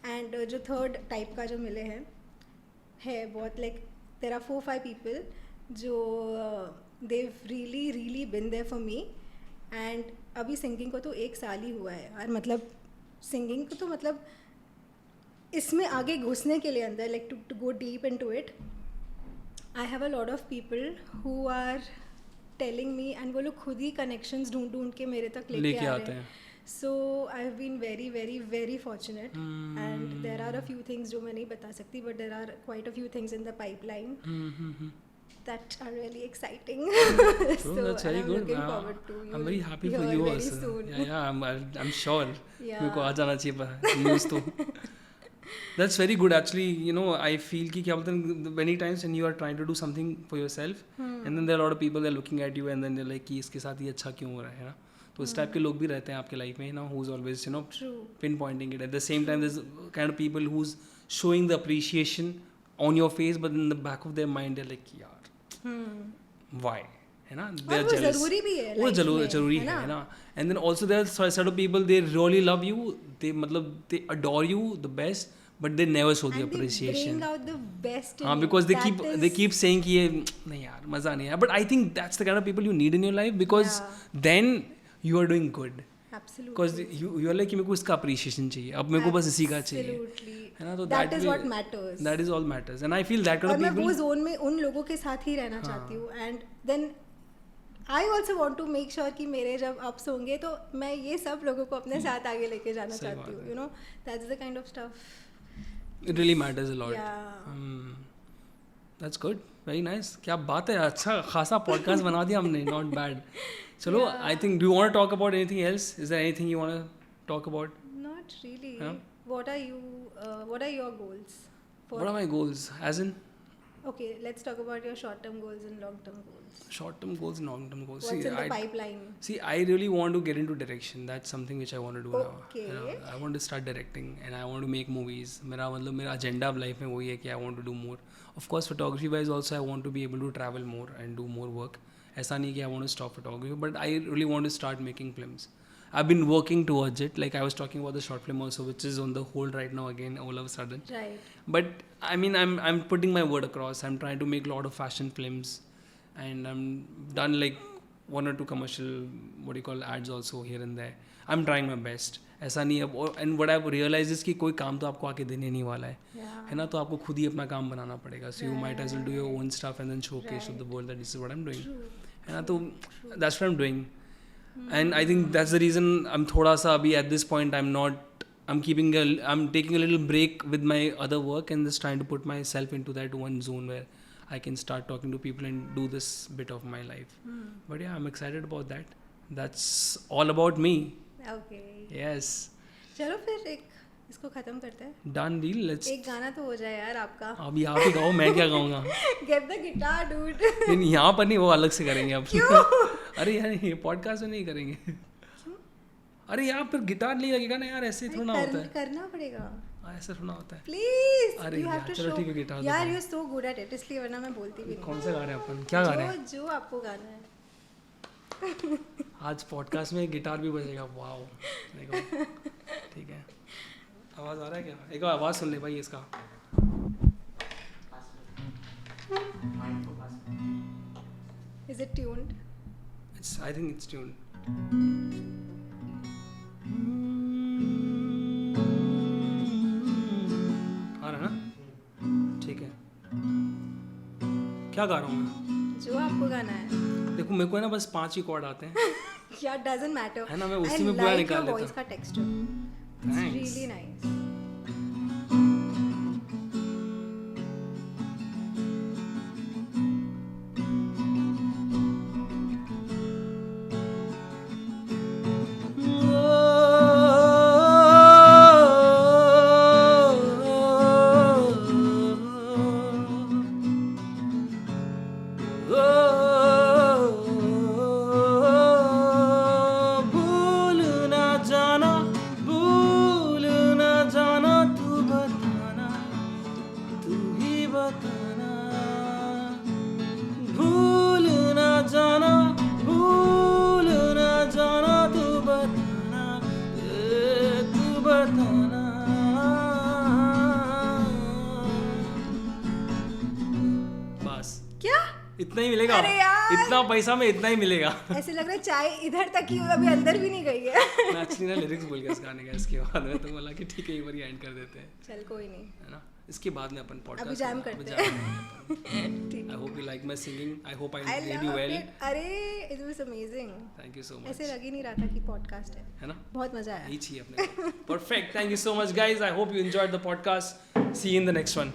Speaker 2: एंड जो थर्ड टाइप का जो मिले हैं है बहुत लाइक there are 4-5 people जो they've really been there for me. And अभी सिंगिंग को तो 1 साल ही हुआ है और मतलब सिंगिंग को तो मतलब इसमें आगे घुसने के लिए अंदर like to go deep into it, I have a lot of people who are telling me and वो लोग खुद ही कनेक्शंस ढूंढ के मेरे तक लेके आते हैं. So I have been very fortunate and there are a few things जो मैं नहीं बता सकती, but there are quite a few things in the pipeline that are really exciting. So
Speaker 1: that's very
Speaker 2: I'm
Speaker 1: good.
Speaker 2: looking forward to you.
Speaker 1: I'm very happy for you
Speaker 2: very
Speaker 1: also.
Speaker 2: soon.
Speaker 1: Yeah, I'm sure. मेरे को आ जाना चाहिए news तो. That's very good actually. I feel कि क्या बोलते हैं, many times when you are trying to do something for yourself and then there are a lot of people that are looking at you and then they're like कि इसके साथ ये अच्छा क्यों हो रहा है ना. तो इस टाइप के लोग भी रहते हैं आपके लाइफ में, who's always pinpointing it. At the same time there's kind of people who's showing the appreciation on your face but in the back of their mind they're like यार why, है ना, they are jealous. जरूरी भी है, वो जरूरी है ना. And then also there are set of people they really love you, they मतलब they adore you the best but they never show the appreciation.
Speaker 2: They bring out the best in
Speaker 1: you. Because they keep saying कि ये नहीं यार मजा नहीं है, but I think that's the kind of people you need in your life because then you are doing good.
Speaker 2: Absolutely.
Speaker 1: Because you are like कि मेरे को इसका appreciation चाहिए, अब मेरे को बस इसी का चाहिए, है ना. तो
Speaker 2: that is what matters.
Speaker 1: That is all matters and I feel that kind of people.
Speaker 2: और मैं वो zone में उन लोगों के साथ ही रहना चाहती हूँ and then I also want to make sure कि मेरे जब ups होंगे तो मैं ये सब लोगों को अपने साथ आगे लेके जाना चाहती हूँ. That's the kind of stuff.
Speaker 1: It really matters a lot.
Speaker 2: Yeah.
Speaker 1: That's good. Very nice. क्या बात है, अच्छा खासा podcast बना दिया हमने. Not bad. चलो, I think, do you want to talk about anything else? Is there anything you want to talk about?
Speaker 2: Not really. What are your goals? For
Speaker 1: What are my goals? As in
Speaker 2: okay, let's talk about your short-term goals and long-term goals.
Speaker 1: short-term goals and long-term goals.
Speaker 2: What's in the pipeline?
Speaker 1: See, I really want to get into direction. That's something which I want to do now.
Speaker 2: Okay.
Speaker 1: You know, I want to start directing and I want to make movies. मेरा agenda of life में वही है कि I want to do more. Of course, photography wise also I want to be able to travel more and do more work. ऐसा नहीं कि I want to stop photography, but I really want to start making films. I've been working towards it. Like I was talking about the short film also, which is on the hold right now again, all of a sudden.
Speaker 2: Right.
Speaker 1: But I mean, I'm putting my word across. I'm trying to make a lot of fashion films, and I'm done like 1 or 2 commercial ads also here and there. I'm trying my best. ऐसा नहीं है. And what I've realized is कि कोई काम तो आपको आके देने नहीं वाला है. है ना, तो आपको खुद ही अपना काम बनाना पड़ेगा. So you might as well do your own stuff and then showcase to the world that this is what I'm doing. है ना, तो that's what I'm doing. And I think that's the reason I'm thoda sa abhi at this point I'm taking a little break with my other work and just trying to put myself into that one zone where I can start talking to people and do this bit of my life. But yeah, I'm excited about that. That's all about me.
Speaker 2: Okay.
Speaker 1: Yes.
Speaker 2: चलो फिर एक इसको खत्म करते हैं.
Speaker 1: Done deal. Let's.
Speaker 2: एक गाना तो हो जाए यार आपका.
Speaker 1: अभी आप ही गाओ, मैं क्या गाऊंगा?
Speaker 2: Get the guitar, dude.
Speaker 1: नहीं, यहाँ पर नहीं, वो अलग से करेंगे अब.
Speaker 2: क्यों?
Speaker 1: अरे यार ये पॉडकास्ट में नहीं करेंगे. अरे यार फिर गिटार नहीं लगेगा ना यार, ऐसे थोड़ा होता है.
Speaker 2: करना पड़ेगा.
Speaker 1: ऐसा थोड़ा होता है.
Speaker 2: Please.
Speaker 1: अरे
Speaker 2: you have
Speaker 1: यार
Speaker 2: to
Speaker 1: चलो
Speaker 2: show.
Speaker 1: ठीक है, गिटार.
Speaker 2: यार you're so good at it, इसलिए वरना मैं बोलती भी नहीं.
Speaker 1: कौन सा गा रहे हैं अपन? क्या गा रहे हैं?
Speaker 2: जो आपको गाना है.
Speaker 1: आज पॉडकास्ट में गिटार भी बजेगा. वाओ, देखो. ठीक है. आवाज आ रहा है क्या? एक आवाज सुन ले भाई इसका.
Speaker 2: Is it tuned?
Speaker 1: I think it's tuned. आ रहा है ना? ठीक है. क्या गा रहा हूँ मैं?
Speaker 2: जो आपको गाना है.
Speaker 1: देखो मेरे को है ना बस 5 ही कॉर्ड आते हैं.
Speaker 2: Yeah, doesn't matter.
Speaker 1: है ना, मैं उसी में पूरा निकाल लेता हूँ.
Speaker 2: voice का texture. It's really nice.
Speaker 1: इतना ही मिलेगा.
Speaker 2: अरे यार,
Speaker 1: इतना पैसा में इतना ही मिलेगा.
Speaker 2: ऐसे लग रहा है चाय इधर तक ही अभी अंदर भी नहीं गई है.
Speaker 1: मैं एक्चुअली ना लिरिक्स भूल गया इस गाने का. इसके बाद में तो बोला कि ठीक है एक बार एंड कर देते हैं.
Speaker 2: चल कोई नहीं,
Speaker 1: है ना. इसके बाद में अपन पॉडकास्ट
Speaker 2: अभी जैम करते हैं.
Speaker 1: I hope you like my singing. I hope I did you well.
Speaker 2: अरे it was amazing.
Speaker 1: Thank you so much.
Speaker 2: ऐसे लग ही नहीं रहा था कि पॉडकास्ट है
Speaker 1: ना.
Speaker 2: बहुत मजा आया.
Speaker 1: यही चाहिए अपने. Perfect. Thank you so much guys. I hope you enjoyed the podcast. See you in the next one.